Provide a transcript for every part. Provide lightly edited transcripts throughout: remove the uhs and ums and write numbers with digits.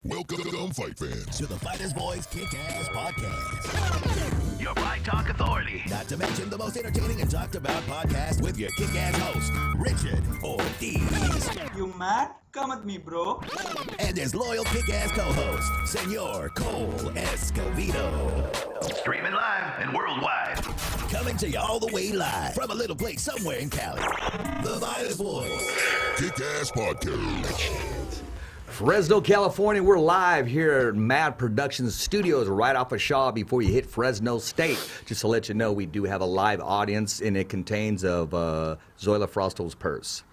Welcome, fight fans, to the Fighters Boys Kickass Podcast. Your Fight Talk Authority. Not to mention the most entertaining and talked about podcast with your kick-ass host, Richard Ortiz. You mad? Come at me, bro. And his loyal kick-ass co-host, Senor Cole Escovedo. Streaming live and worldwide. Coming to you all the way live from a little place somewhere in Cali. The Fighters Boys Kickass Podcast. Fresno, California, we're live here at Mad Productions Studios right off of Shaw before you hit Fresno State. Just to let you know, we do have a live audience, and it contains of Zoila Frosto's purse.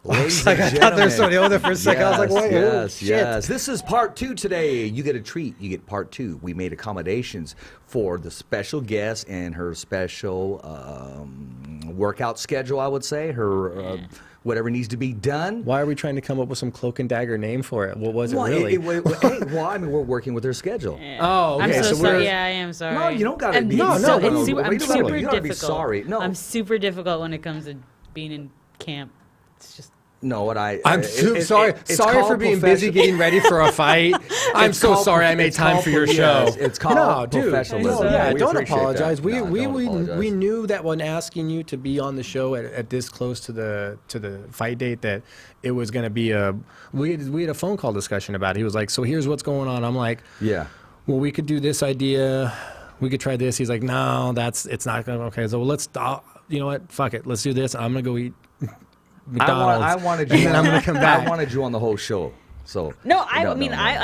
Ladies and I thought there was somebody over there for a second. I was like, wait, yes. This is part 2 today. You get a treat. You get part 2. We made accommodations for the special guest and her special workout schedule, I would say. Her... whatever needs to be done. Why are we trying to come up with some cloak and dagger name for it? What was it really? I mean, we're working with her schedule. Yeah. Oh, okay. I'm so sorry. Yeah, I am sorry. No, you don't gotta be. I'm super difficult. Be sorry. No, I'm super difficult when it comes to being in camp. It's just. No, I'm sorry. Sorry for being busy getting ready for a fight. I'm so sorry I made time for your show. It's called professionalism. Yeah, don't apologize. We knew that when asking you to be on the show at this close to the fight date that it was going to be we had a phone call discussion about it. He was like, so here's what's going on. I'm like, yeah. Well, we could do this idea. We could try this. He's like, no, it's not going to. Okay, so let's you know what? Fuck it. Let's do this. I'm going to go eat McDonald's. I wanted you. I'm gonna come back. I wanted you on the whole show. So I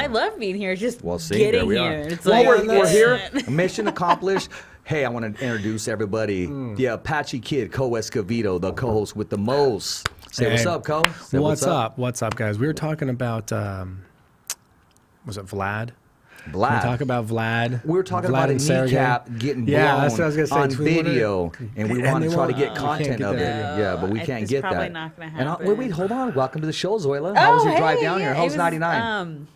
love being here. It's just getting here. It's like we're here. Mission accomplished. Hey, I want to introduce everybody. The Apache Kid, Co Escovedo, the co-host with the most. Say what's up, Co. What's up? What's up, guys? We were talking about was it Vlad? Can we talk about Vlad? We were talking about a kneecap getting blown that's what I was gonna say. on video, and we want to try to get content of it. Yeah, but we can't get that. It's probably not going to happen. Wait, hold on. Welcome to the show, Zoila. How was your drive down here? How was 99?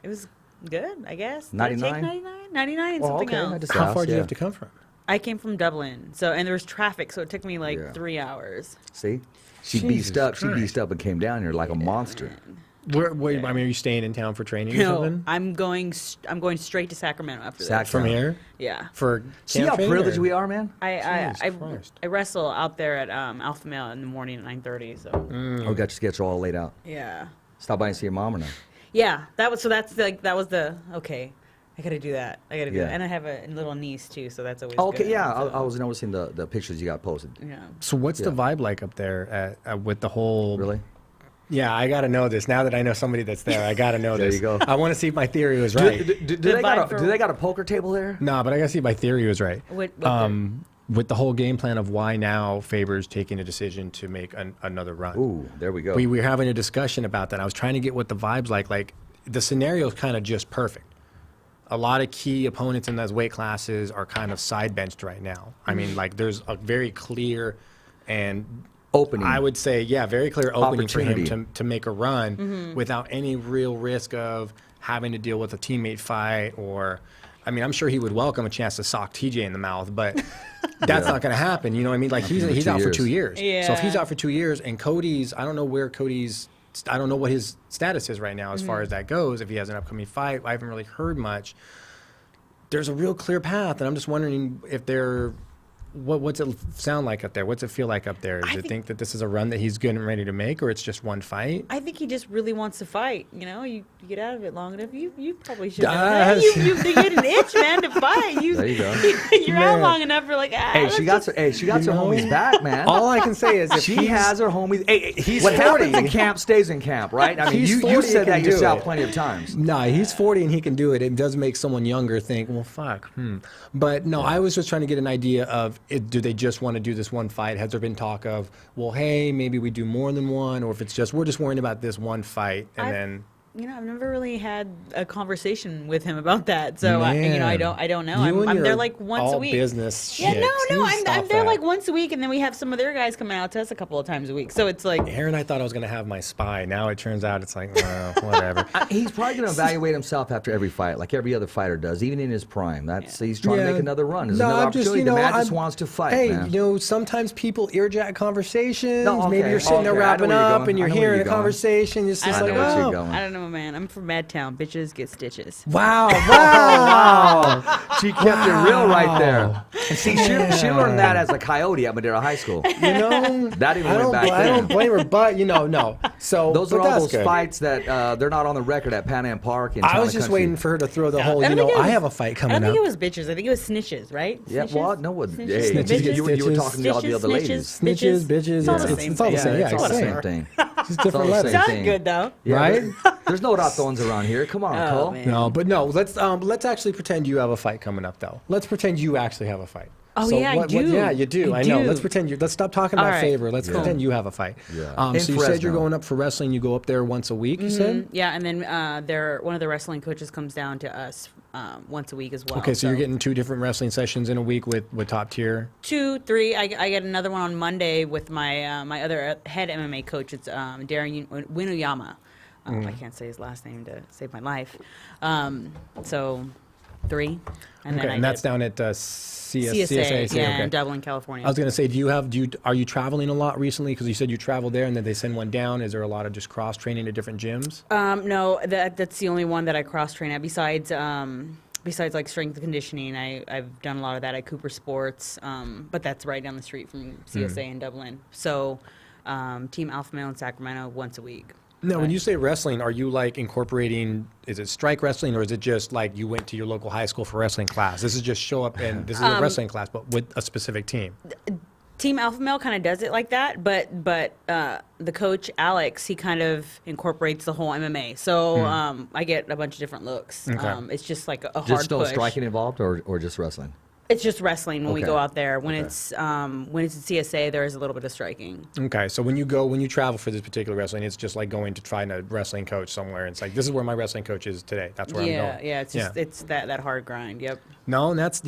It was good, I guess. 99? 99 and something else. How far did you have to come from? I came from Dublin, and there was traffic, so it took me like 3 hours. See? She beast up and came down here like a monster. Wait, I mean, are you staying in town for training or something? I'm going straight to Sacramento after this. From here? Yeah. For see how privileged we are, man? I wrestle out there at Alpha Male in the morning at 9:30. So. Oh, got your schedule all laid out. Yeah. Stop by and see your mom or not? Yeah, that was okay. I gotta do that. And I have a little niece too, so that's always good. Yeah. So. I was noticing the pictures you got posted. Yeah. So what's the vibe like up there with the whole? Really? Yeah, I got to know this. Now that I know somebody that's there, I got to know this. There you go. I want to see if my theory was right. Do they got a poker table there? No, but I got to see if my theory was right. With the whole game plan of why now Faber's taking a decision to make another run. Ooh, there we go. We were having a discussion about that. I was trying to get what the vibe's like. Like, the scenario is kind of just perfect. A lot of key opponents in those weight classes are kind of side-benched right now. I mean, like, there's a very clear and... opening. I would say, very clear opening for him to make a run without any real risk of having to deal with a teammate fight or, I mean, I'm sure he would welcome a chance to sock TJ in the mouth, but that's not going to happen. You know what I mean? Like he's out for 2 years. Yeah. So if he's out for 2 years and I don't know what his status is right now as far as that goes. If he has an upcoming fight, I haven't really heard much. There's a real clear path, and I'm just wondering if what's it sound like up there? What's it feel like up there? Does it think that this is a run that he's good and ready to make, or it's just one fight? I think he just really wants to fight. You know, you get out of it long enough, you probably should. You get an itch, man, to fight. There you go. You're out long enough for like. Hey, she got her homies back, man. All I can say is if she has her homies. Hey, he's what 40. happens in camp stays in camp, right? I mean, you said that yourself plenty of times. Nah, he's 40 and he can do it. It does make someone younger think, well, fuck. But no, I was just trying to get an idea of do they just want to do this one fight? Has there been talk of, well, hey, maybe we do more than one, or if it's just we're just worrying about this one fight and then. You know, I've never really had a conversation with him about that, so I don't know. I'm there like once a week. Business. Yeah, no, I'm there like once a week, and then we have some other guys coming out to us a couple of times a week. So it's like. Aaron, I thought I was going to have my spy. Now it turns out it's like, whatever. He's probably going to evaluate himself after every fight, like every other fighter does, even in his prime. He's trying to make another run. There's another opportunity. The man just wants to fight. Hey, man. Sometimes people earjack conversations. Maybe you're sitting there wrapping up, and you're hearing a conversation. It's just like, I don't know Oh man, I'm from Madtown. Bitches get stitches. Wow! Wow! She kept it real right there. And see, she learned that as a coyote at Madera High School. You know, That even went back I don't then. blame her, but no. So Those but are all that's those good. fights that they're not on the record at Pan Am Park in I was China just Country. waiting for her to throw the whole. I don't think it was- I have a fight I coming don't think up. it was bitches. I think it was snitches, right? Yeah, Snitches? well, no, hey, Snitches, you were bitches. talking to all the other ladies. Snitches, bitches. It's all the It's same all the thing. same. Yeah, it's all the same. same thing. Just It's all different the letters. same Sounds thing. good though. Yeah, Right? There's no ratones around here. Come on, Oh, Cole. man. No, but no. Let's actually pretend you have a fight coming up, though. Let's pretend you actually have a fight. Oh, yeah, I do. yeah, you do. I I know. do. Let's pretend you. Let's stop talking about All right. favor. Let's pretend you have a fight. Yeah. So In you said you're Fresno. going up for wrestling. You go up there once a week. You said. Yeah, and then one of the wrestling coaches comes down to us once a week as well. Okay, so you're getting 2 different wrestling sessions in a week with top tier. 2, 3. I get another one on Monday with my my other head MMA coach. It's Darren Winuyama. I can't say his last name to save my life. So 3, and then Okay, and that's down at CSA. yeah, Okay. in Dublin, California. I was gonna say, are you traveling a lot recently? Because you said you travel there, and then they send one down. Is there a lot of just cross training at different gyms? No, that's the only one that I cross train at. Besides like strength and conditioning, I've done a lot of that at Cooper Sports, but that's right down the street from CSA in Dublin. So, Team Alpha Male in Sacramento once a week. No, when you say wrestling, are you like incorporating? Is it strike wrestling, or is it just like you went to your local high school for wrestling class? This is just show up and this is a wrestling class, but with a specific team. Team Alpha Male kind of does it like that, but the coach Alex, he kind of incorporates the whole MMA. So I get a bunch of different looks. Okay. It's just like a hard Just no push. striking involved, or just wrestling? It's just wrestling when we Okay. go out there. When Okay. it's at CSA, there is a little bit of striking. Okay, so when you travel for this particular wrestling, it's just like going to find a wrestling coach somewhere. And it's like, this is where my wrestling coach is today. That's where I'm going. Yeah, it's just it's that hard grind. Yep. No, and that's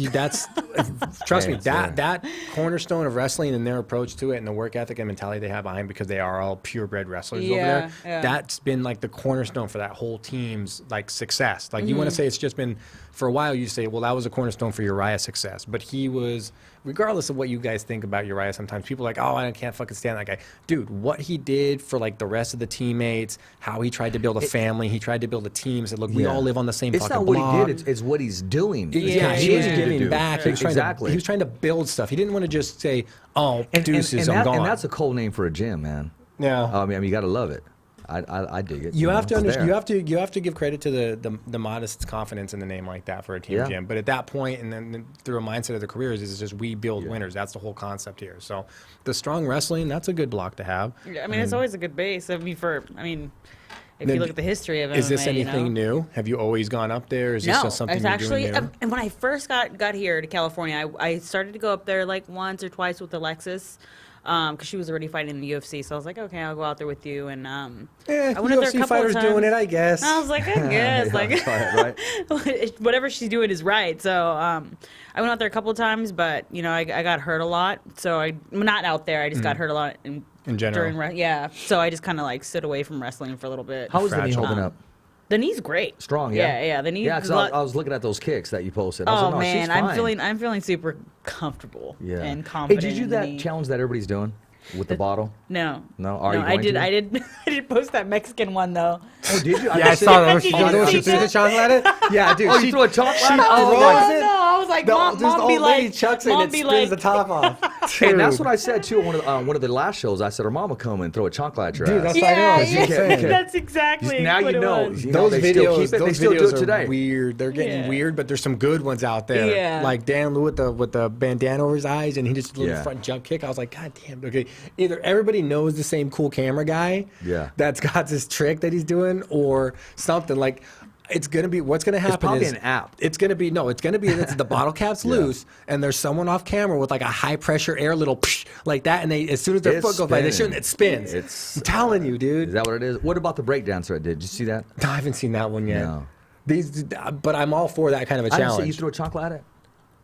trust me, Yeah, that cornerstone of wrestling and their approach to it and the work ethic and mentality they have behind, because they are all purebred wrestlers over there. Yeah. That's been like the cornerstone for that whole team's like success. Like you want to say it's just been for a while, you say, well, that was a cornerstone for Uriah's success. But he was, regardless of what you guys think about Uriah, sometimes people are like, oh, I can't fucking stand that guy. Dude, what he did for like the rest of the teammates, how he tried to build a family, he tried to build a team, said, look, we all live on the same It's fucking not what block. he did; it's what he's doing. Yeah, he was giving back. He was trying Exactly. he was trying to build stuff. He didn't want to just say, "Oh, deuces, I'm gone." And that's a cool name for a gym, man. Yeah. I mean, you got to love it. I dig it. You have to It's understand. there. You have to give credit to the modest confidence in the name like that for a team Yeah. gym. But at that point, and then through a mindset of the careers, is just we build winners. That's the whole concept here. So the strong wrestling, that's a good block to have. I mean, it's always a good base. If Then you look at the history of MMA, Is this you anything know? new? Have you always gone up there? Is this No, just something it's you're actually. doing new? And when I first got here to California, I started to go up there like once or twice with Alexis, because she was already fighting in the UFC. So I was like, okay, I'll go out there with you. And I went up there a UFC couple fighters of times. doing it, I guess. I was like, I guess, right. whatever she's doing is right. So I went out there a couple of times, but I got hurt a lot. So I'm not out there. I just got hurt a lot In general. So I just kind of like stood away from wrestling for a little bit. How was the knee Fragile. holding up? The knee's great. Strong, yeah. Yeah. The knee. Yeah, because I was looking at those kicks that you posted. I was Oh like, no, man, she's fine. I'm feeling super comfortable Yeah. and confident. Hey, did you in do the that knee. challenge that everybody's doing with the bottle? No. No? Are you going I did. to? I did. I did post that Mexican one though. Oh, did you? Yeah, I saw that. Did She you threw see the that? chocolate at it? Yeah, dude. Oh, you threw a chocolate? She Oh, throws no, it. I was like, mom There's the be old lady like, chucks it mom and it be spins like, the top off. And that's what I said too on one of the last shows. I said her mama come and throw a chocolate at your Dude, ass. that's what I know. Yeah, That's what I'm saying. that's exactly. Now what you it know. was. You know, Those they still videos, keep it. They those still do videos it today. are weird. They're getting Yeah. weird, but there's some good ones out there. Yeah. Like Dan Lou with the bandana over his eyes, and he just did a little Yeah. front jump kick. I was like, God damn. Okay, either everybody knows the same cool camera guy, Yeah. that's got this trick that he's doing, or something like. It's gonna be what's gonna happen. probably is an app. It's gonna be the bottle cap's loose, and there's someone off camera with like a high pressure air little psh, like that, and they as soon as their It's foot goes by, they spinning. shoot, it spins. I'm telling you, dude. Is that what it is? What about the breakdancer I did? Did you see that? No, I haven't seen that one yet. No. But I'm all for that kind of a I didn't say challenge. you threw a chocolate at it.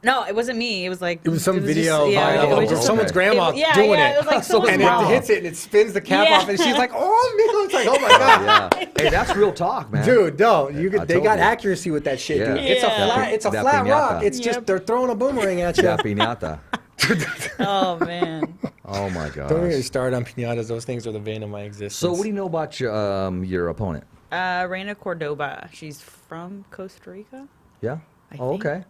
No, it wasn't me. It was like It was some video Just, yeah, of it was just someone's grandma it, yeah, doing yeah, it. it was like someone's and grandma. it hits it and it spins the cap Yeah. off, and she's like, "Oh, man!" It's like, "Oh my god, Yeah. Hey, that's real talk, man. dude, no, I they told got you. accuracy with that shit, dude. Yeah. It's a Yeah. flat, it's a Da flat piñata. rock. It's Yep. just they're throwing a boomerang at you." Da piñata. Oh man. Oh my gosh. Don't get me started on piñatas. Those things are the vein of my existence. So what do you know about your opponent? Reina Cordoba. She's from Costa Rica. Yeah. I Oh, think. okay.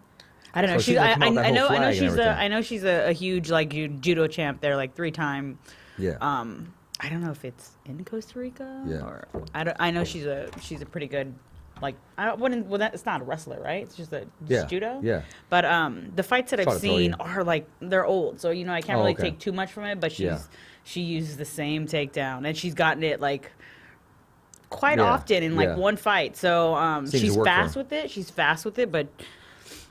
I don't know. So she's gonna come out with that whole flag and everything. I know she's a huge like judo champ there, like 3-time. Yeah. I don't know if it's in Costa Rica Yeah. or I know she's a pretty good like I wouldn't well that it's not a wrestler, right? It's just judo. Yeah. But the fights that Try I've to throw seen you. are like they're old, so I can't Oh, really okay. take too much from it. But Yeah. she uses the same takedown, and she's gotten it like quite Yeah, often in like yeah. one fight. So Seems to she's work for fast her. with it. She's fast with it, but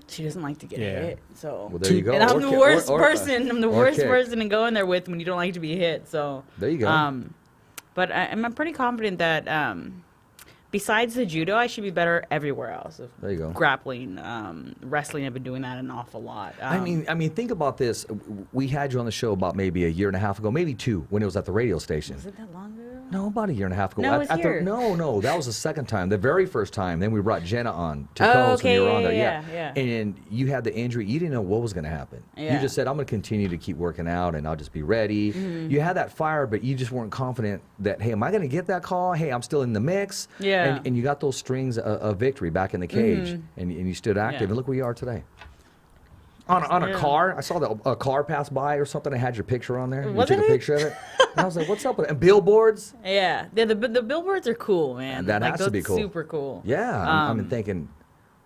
she doesn't like to get Yeah. hit. So Well, there you go. and I'm Or the kick- worst or- person. I'm the or worst kick. person to go in there with when you don't like to be hit. So There you go. but I'm pretty confident that besides the judo, I should be better everywhere else. There you go. Grappling, wrestling. I've been doing that an awful lot. I mean, think about this. We had you on the show about maybe a year and a half ago, maybe 2, when it was at the radio station. was it that long ago? No, about a year and a half ago. No, it was here. No, that was the second time. The very first time. Then we brought Jenna on to Oh, Coast when okay, you were on there. yeah. And you had the injury. You didn't know what was going to happen. You Yeah. just said, I'm going to continue to keep working out and I'll just be ready. Mm-hmm. You had that fire, but you just weren't confident that, hey, am I going to get that call? Hey, I'm still in the mix. Yeah. And you got those strings of victory back in the cage and you stood active. Yeah. And look where you are today. On a Yeah. car, I saw a car pass by or something. I had your picture on there. Was you took it? a picture of it. And I was like, "What's up with it?" And billboards? Yeah, the billboards are cool, man. That like, has to those be cool. Super cool. Yeah, I'm thinking,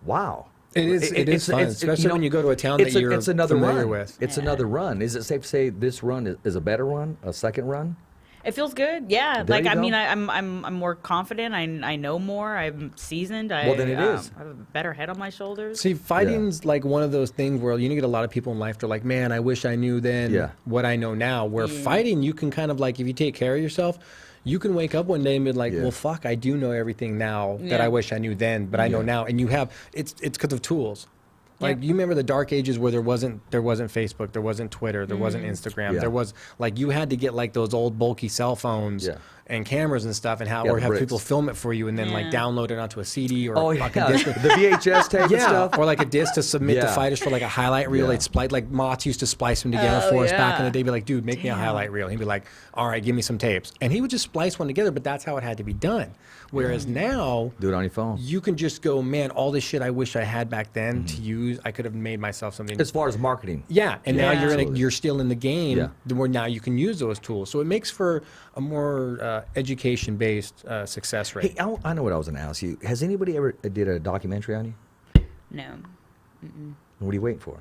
wow. It is fun, especially when you go to a town it's that you're it's another familiar run. with. It's another run. Is it safe to say this run is a better run, a second run? It feels good. Yeah, There like you I go. mean, I'm more confident. I know more. I'm seasoned. Well, then it is. I have a better head on my shoulders. See, fighting's like one of those things where you get a lot of people in life that are like, man, I wish I knew then Yeah. what I know now. Where fighting, you can kind of like, if you take care of yourself, you can wake up one day and be like, Yeah. well, fuck, I do know everything now that Yeah. I wish I knew then, but I know Yeah. now. And you have, it's because of tools. Like, Yeah. you remember the dark ages where there wasn't Facebook, there wasn't Twitter, there wasn't Instagram, Yeah. there was, like, you had to get like those old bulky cell phones Yeah. and cameras and stuff, and Yeah, or the have bricks. people film it for you and then like Yeah. download it onto a CD or Oh a yeah, fucking disc. the VHS tape and Yeah, stuff. or like a disc to submit to Yeah. fighters for like a highlight reel. Yeah. They'd splice, like Mott's used to splice them together Oh, for us back in yeah. the day. Be like, dude, make me a highlight reel. He'd be like, all right, give me some tapes, and he would just splice one together. But that's how it had to be done. Whereas now, Do it on your phone. you can just go, man, all this shit I wish I had back then to use, I could have made myself something. As far as marketing. Yeah, and now Yeah. you're still in the game Yeah. where now you can use those tools. So it makes for a more education-based success rate. Hey, I know what I was going to ask you. Has anybody ever did a documentary on you? No, What are you waiting for?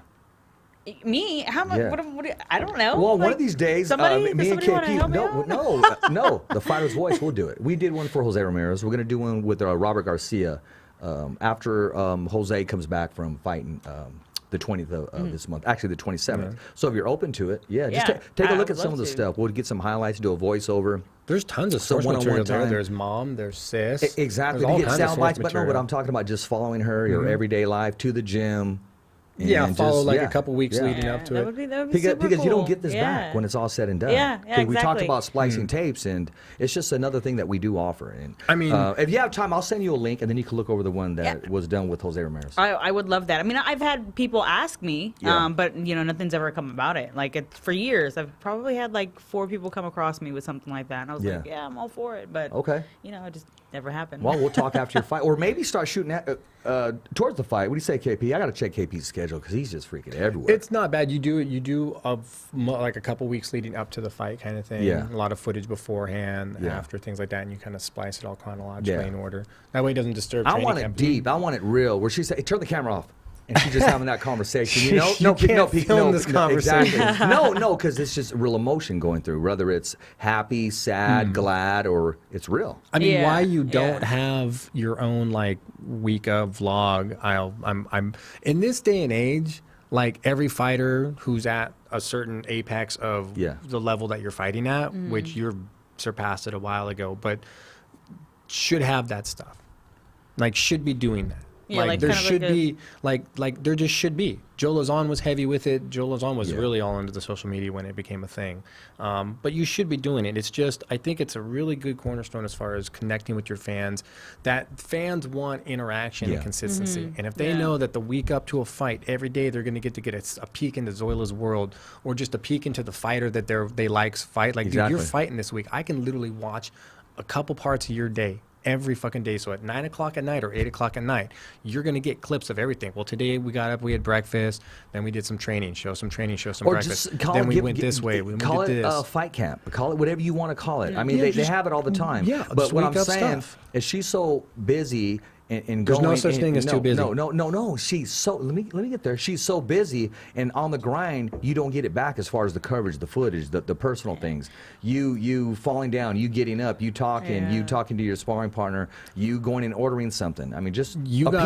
me? How much? Yeah. What I don't know. Well, one Like, of these days, somebody, me and does somebody wanna KP, help me out? no, the fighter's voice, we'll do it. We did one for Jose Ramirez. We're going to do one with Robert Garcia after Jose comes back from fighting the 20th of this month, actually the 27th. So if you're open to it, just Yeah, take a I look would at some of love the to. stuff. We'll get some highlights, do a voiceover. There's tons of So source one-on-one material there. time. There's mom, there's sis. Exactly, There's all to get kinds of sound source bites, but no, material. but I'm talking about just following her, your everyday life, to the gym. Yeah, and follow just- like a couple weeks leading Yeah, up to that it. would be Because, super because you don't cool. get this back Yeah. when it's all said and done. Yeah, yeah, 'Cause we talked exactly. about splicing tapes, and it's just another thing that we do offer. And I mean- if you have time, I'll send you a link, and then you can look over the one that Yeah. was done with Jose Ramirez. I would love that. I mean, I've had people ask me, Yeah. but nothing's ever come about it. Like for years, I've probably had like 4 people come across me with something like that, and I was like, yeah, I'm all for it, but Okay. it just never happened. Well, we'll talk after your fight, or maybe start shooting at, towards the fight. What do you say, KP? I got to check KP's schedule because he's just freaking everywhere. It's not bad. You do like a couple weeks leading up to the fight kind of thing. Yeah. A lot of footage beforehand, Yeah. after, things like that, and you kind of splice it all chronologically Yeah. in order. That way it doesn't disturb I training want it camp. deep. I want it real. Where she said, hey, "Turn the camera off," and she's just having that conversation. You know, You can't film this Exactly. conversation. no, because it's just real emotion going through. Whether it's happy, sad, glad, or it's real. I mean, Yeah, why you don't yeah. have your own like week of vlog? I'm in this day and age. Like every fighter who's at a certain apex of Yeah. the level that you're fighting at, which you're surpassed it a while ago, but should have that stuff. Like should be doing that. Yeah, like there kind of should like a- be like there just should be. Joe Lozon was heavy with it. Joe Lozon was Yeah. really all into the social media when it became a thing. But you should be doing it. It's just I think it's a really good cornerstone as far as connecting with your fans. That fans want interaction Yeah. and consistency. And if they Yeah. know that the week up to a fight, every day they're going to get a peek into Zoila's world or just a peek into the fighter that they like fight. Like, dude, Exactly. you're fighting this week. I can literally watch a couple parts of your day every fucking day. So at 9 o'clock at night or 8 o'clock at night, you're going to get clips of everything. Well, today we got up, we had breakfast, then we did some training, show some breakfast. Then we went this way. We call did it this. fight camp. Call it whatever you want to call it. I mean, Yeah, they have it all the time. yeah, but just what I'm wake up saying stuff. is she's so busy. There's no such thing as too busy. No. She's so let me get there. She's so busy and on the grind, you don't get it back as far as the coverage, the footage, the personal things. You falling down, you getting up, you talking to your sparring partner, you going and ordering something. I mean, just a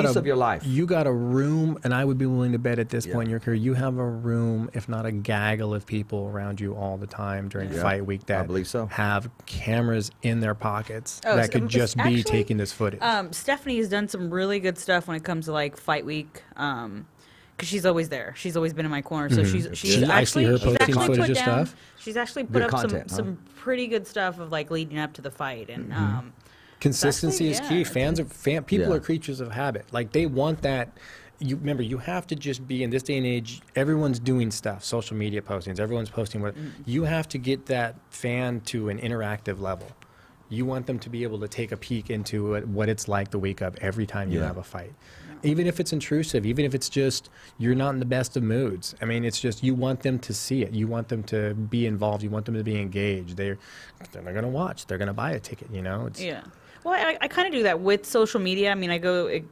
piece of your life. You got a room, and I would be willing to bet at this point in your career, you have a room, if not a gaggle of people around you all the time during fight week that I believe so. have cameras in their pockets Oh, that so could just be actually, taking this footage. Stephanie's done some really good stuff when it comes to like fight week, because she's always there. She's always been in my corner. So she's I see her posting footage put of down. stuff. She's actually put Good up content, some pretty good stuff of like leading up to the fight, and Consistency is key. yeah. People Yeah. are creatures of habit. Like they want that. You remember, you have to just be in this day and age. Everyone's doing stuff, social media postings. Everyone's posting what you have to get that fan to an interactive level. You want them to be able to take a peek into what it's like to wake up every time you have a fight. Even if it's intrusive, even if it's just you're not in the best of moods. I mean, it's just you want them to see it. You want them to be involved. You want them to be engaged. They're going to watch. They're going to buy a ticket, you know? yeah. Well, I kind of do that with social media. I mean, it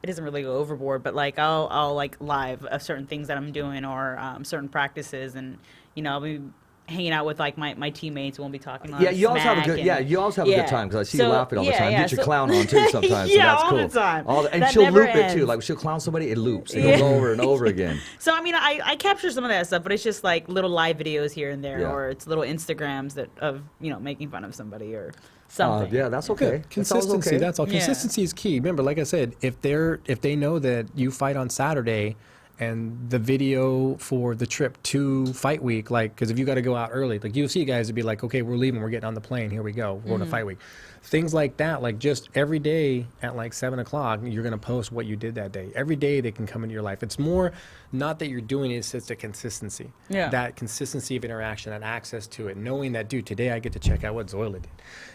doesn't really go overboard, but like I'll like live certain things that I'm doing or certain practices, and I'll be hanging out with like my teammates. Won't be talking. Yeah, you always have a good. You always have a good time because I see you laughing all the time. Get your clown on too sometimes. So that's all cool. the time. And That she'll never loop it too. ends. Like she'll clown somebody, it loops. It goes over and over again. So I mean, I capture some of that stuff, but it's just like little live videos here and there, Yeah. or it's little Instagrams of making fun of somebody or something. Yeah, that's okay. Consistency. Okay. That's all. Yeah. Consistency is key. Remember, like I said, if they know that you fight on Saturday, and the video for the trip to fight week, like, because if you got to go out early, like you'll see guys would be like, okay, we're leaving, we're getting on the plane, here we go, we're going to fight week. Things like that, like just every day at like 7 o'clock, you're going to post what you did that day. Every day they can come into your life. It's more not that you're doing it, it's just the consistency. Yeah. That consistency of interaction, that access to it, knowing that, dude, today I get to check out what Zoila did.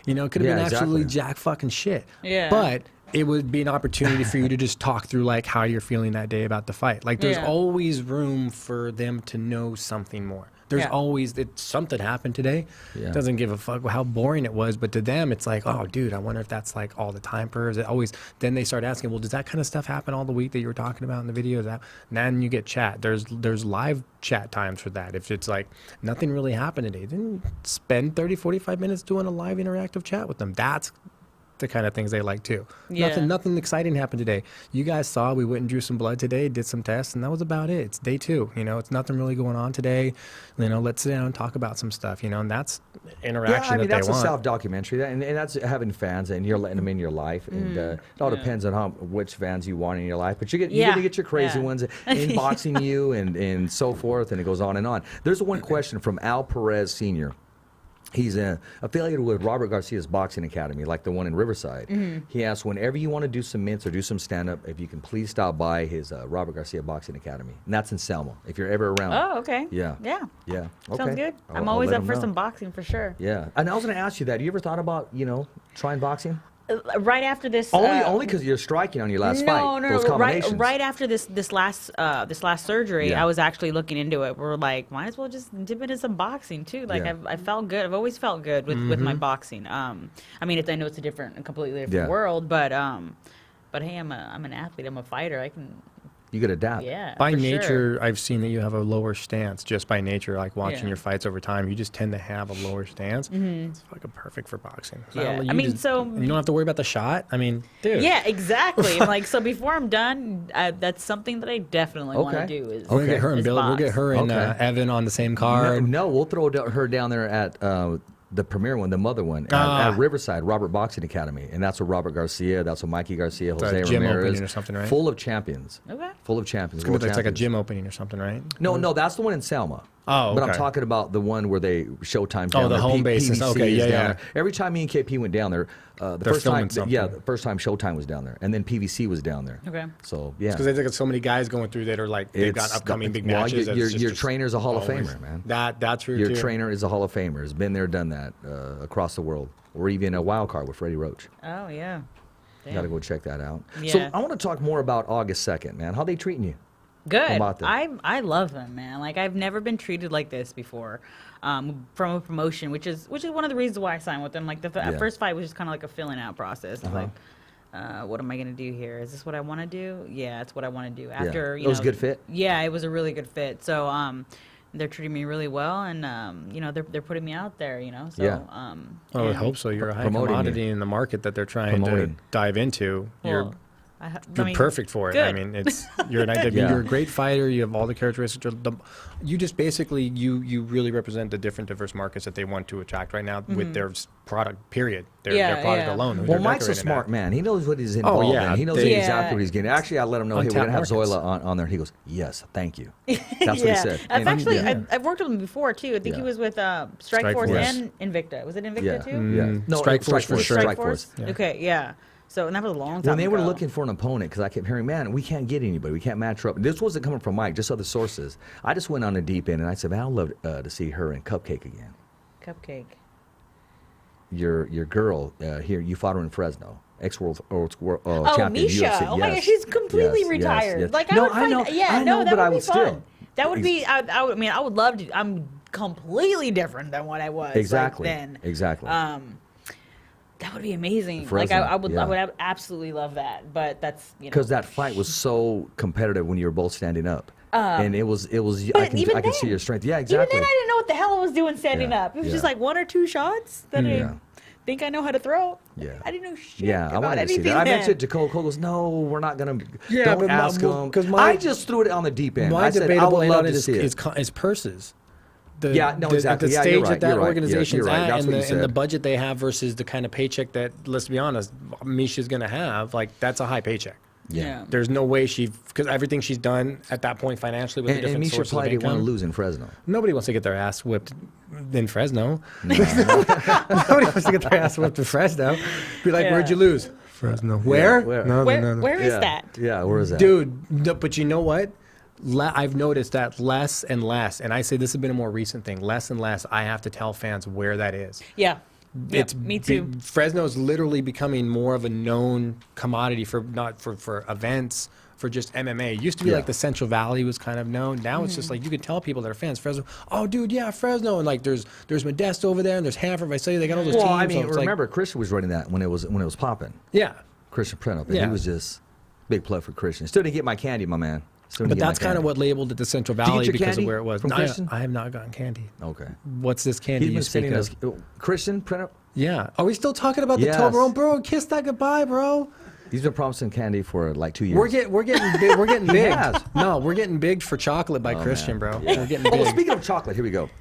It could have been absolutely jack fucking shit. Yeah. But it would be an opportunity for you to just talk through like how you're feeling that day about the fight. Like there's always room for them to know something more. There's always something happened today. Yeah. Doesn't give a fuck how boring it was, but to them it's like, oh, dude, I wonder if that's like all the time for. Is it always? Then they start asking, well, does that kind of stuff happen all the week that you were talking about in the video? And then you get chat. There's live chat times for that. If it's like nothing really happened today, then spend 30, 45 minutes doing a live interactive chat with them. That's the kind of things they like too. Yeah. Nothing exciting happened today. You guys saw we went and drew some blood today, did some tests, and that was about it. It's day 2. It's nothing really going on today. Let's sit down and talk about some stuff. And that's interaction that that's they a want. self-documentary, and that's having fans, and you're letting them in your life, and it all depends on which fans you want in your life. But you're going to get your crazy ones inboxing you and so forth, and it goes on and on. There's one question from Al Perez Sr. He's affiliated with Robert Garcia's Boxing Academy, like the one in Riverside. He asked, whenever you want to do some mints or do some stand-up, if you can please stop by his Robert Garcia Boxing Academy. And that's in Selma, if you're ever around. Oh, okay. Yeah. Yeah. Yeah. Okay. Sounds good. I'll I'm always let up him for know. some boxing for sure. Yeah. And I was going to ask you that. You ever thought about, trying boxing? Right after this. Only because you're striking on your last fight. Those combinations. Right after this last surgery, Yeah. I was actually looking into it. We're like, might as well just dip into some boxing too. Like Yeah. I felt good. I've always felt good with my boxing. I mean, I know it's a completely different world, but hey, I'm an athlete. I'm a fighter. I can. You could adapt. Yeah. By for nature, sure. I've seen that you have a lower stance just by nature. Like watching Yeah. your fights over time, you just tend to have a lower stance. It's fucking perfect for boxing. Yeah. You I mean, so- you don't have to worry about the shot. I mean, dude. Yeah, exactly. Like, so before I'm done, that's something that I definitely want to Okay. do. Is We'll get her and is Bill. We'll box. get her and Okay. Evan on the same card. No, we'll throw her down there at the premier one, the mother one, at Riverside, Robert Boxing Academy. And that's with Robert Garcia, that's with Mikey Garcia, It's a Jose gym Ramirez. opening or something, right? Full of champions. Okay. Full of champions. It's world like a champions. gym opening or something, right? No, that's the one in Selma. Oh, But I'm okay. talking about the one where they Showtime down Oh, the there. home base. PVC Okay, is yeah, down yeah. there. Every time me and KP went down there, the They're first time, filming something. the first time Showtime was down there, and then PVC was down there. Okay. So yeah, Because they've got so many guys going through that are like they've got upcoming big matches. Well, your trainer's a Hall of always- Famer, man. That's true Your too. trainer is a Hall of Famer. Has been there, done that across the world. A or even a wild card with Freddie Roach. Oh yeah. Damn. Got to go check that out. Yeah. So I want to talk more about August 2nd, man. How they treating you? Good. About them? I love them, man. Like I've never been treated like this before, from a promotion, which is one of the reasons why I signed with them. Like the first fight was just kind of like a filling out process. Like, what am I gonna do here? Is this what I want to do? Yeah, it's what I want to do. After it was a good fit. Yeah, it was a really good fit. So they're treating me really well, and they're putting me out there. So I would hope so. You're a high promoting commodity you. in the market that they're trying to dive into. Well, You're perfect for it. good. I mean, you're a great fighter. You have all the characteristics. You just basically you really represent the different diverse markets that they want to attract right now with their product. Period. Their product alone. Well, Mike's a smart man. He knows what he's involved in. He knows exactly what he's getting. Actually, I let him know, hey, we're gonna have Zoila on there. And he goes, yes, thank you. That's what he said. I've worked with him before too. I think he was with Strike Force and Invicta. Was it Invicta too? Yeah. No, Strike Force for sure. Strike Force. Yeah. Okay, yeah. So, and that was a long time When they ago. were looking for an opponent, because I kept hearing, man, we can't get anybody. We can't match her up. This wasn't coming from Mike, just other sources. I just went on the deep end, and I said, man, I'd love to see her and Cupcake again. Cupcake. Your girl here, you fought her in Fresno. Ex-world champion. Misha. UFC. Oh my God, she's completely retired. Yes. Like, No, I would know, find, yeah, I know, that but would I be would fun. still. That would be, I would love to, I'm completely different than what I was Exactly. then. Exactly. That would be amazing. Fresno, I would absolutely love that. But that's, because that fight was so competitive when you were both standing up. And it was I can see your strength. Yeah, exactly. Even then, I didn't know what the hell I was doing standing up. It was just like one or two shots that I think I know how to throw. Yeah. I didn't know shit Yeah, I about wanted to see anything that. I then. mentioned it to Cole. Cole goes, no, we're not going to. Yeah, don't but ask him. because I just threw it on the deep end. My I said, I debatable would end love on to it see it. is purses. At exactly. the Yeah, stage you're right, that you're right. organization's You're right. at That's and what you the said. budget they have versus the kind of paycheck that, let's be honest, Misha's going to have, like, that's a high paycheck. Yeah. There's no way because everything she's done at that point financially with the And different Misha sources of probably didn't want to income. lose in Fresno. Nobody wants to get their ass whipped in Fresno. Nobody wants to get their ass whipped in Fresno. Be like, where'd you lose? Fresno. Where? where? No. Where is that? Yeah, where is that? Dude, no, but you know what? I've noticed that less and less, and I say this has been a more recent thing, less and less I have to tell fans where that is. Yeah. It's me too. Fresno's literally becoming more of a known commodity for events, for just MMA. It used to be like the Central Valley was kind of known. Now it's just like you can tell people that are fans, Fresno, oh dude, yeah, Fresno, and like there's Modesto over there and there's Hanford. If I say they got all those teams. Well, I mean, so it's remember Christian was running that when it was popping. Yeah. Christian Prento. And Yeah. he was just big plug for Christian. Still didn't get my candy, my man. But that's kind of what labeled it the Central Did you Valley get your because candy of where it was. from No, Christian? I have not gotten candy. Okay. What's this candy He's you been speak sending of? us Christian Prento. Yeah. Are we still talking about the Yes. Toblerone, bro? Kiss that goodbye, bro. He's been promising candy for like 2 years. We're getting big. We're getting big. has. No, we're getting big for chocolate by Christian, bro. We're getting big. Oh, speaking of chocolate, here we go.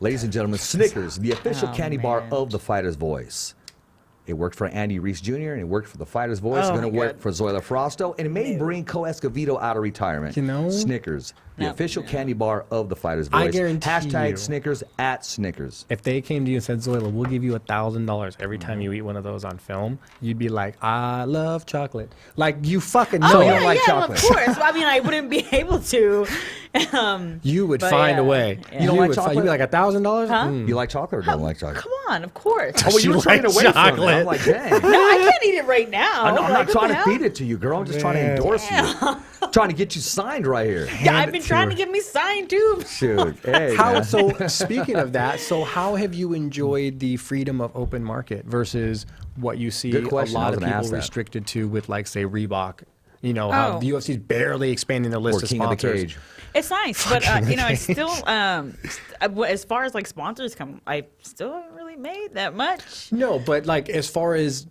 Ladies and gentlemen, Snickers, the official candy bar of the Fighter's Voice. It worked for Andy Reese Jr. and it worked for the Fighter's Voice. It's going to work for Zoila Frosto, and it may bring Escovedo out of retirement. You know? Snickers, the official candy bar of the Fighter's I Voice. guarantee Hashtag you. Snickers at Snickers. If they came to you and said, Zoila, we'll give you $1,000 every time you eat one of those on film, you'd be like, I love chocolate. Like, you fucking know you you don't like Well, chocolate. of course. I mean, I wouldn't be able to. You would But find a yeah, way. yeah. You don't like You'd chocolate? be like $1,000? Huh? You like chocolate or don't like chocolate? Come on, of course. Oh, well, you were She turning likes away from it. chocolate. I'm like, dang. No, I can't eat it right now. I know, I'm not Like, what trying the to hell? feed it to you, girl. I'm just trying to Man. endorse you. Trying to get you signed right here. Yeah, I've been to trying her. to get me signed too. Shoot. Hey, How man. so? Speaking of that, so how have you enjoyed the freedom of open market versus what you see Good a question. I lot was of gonna people ask that. restricted to with, like, say, Reebok? You know, how Oh. the UFC's barely expanding their list Or of King of the sponsors. Cage. It's nice, but I still, as far as like sponsors come, I still haven't really made that much. No, but like as far as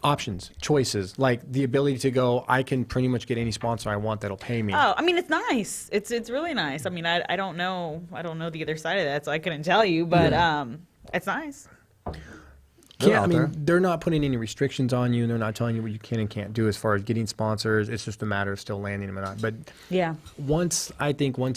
options, choices, like the ability to go, I can pretty much get any sponsor I want that'll pay me. Oh, I mean, it's nice. It's really nice. I mean, I don't know the other side of that, so I couldn't tell you, but it's nice. They're I out mean, there. they're not putting any restrictions on you. They're not telling you what you can and can't do as far as getting sponsors. It's just a matter of still landing them or not. But Yeah. once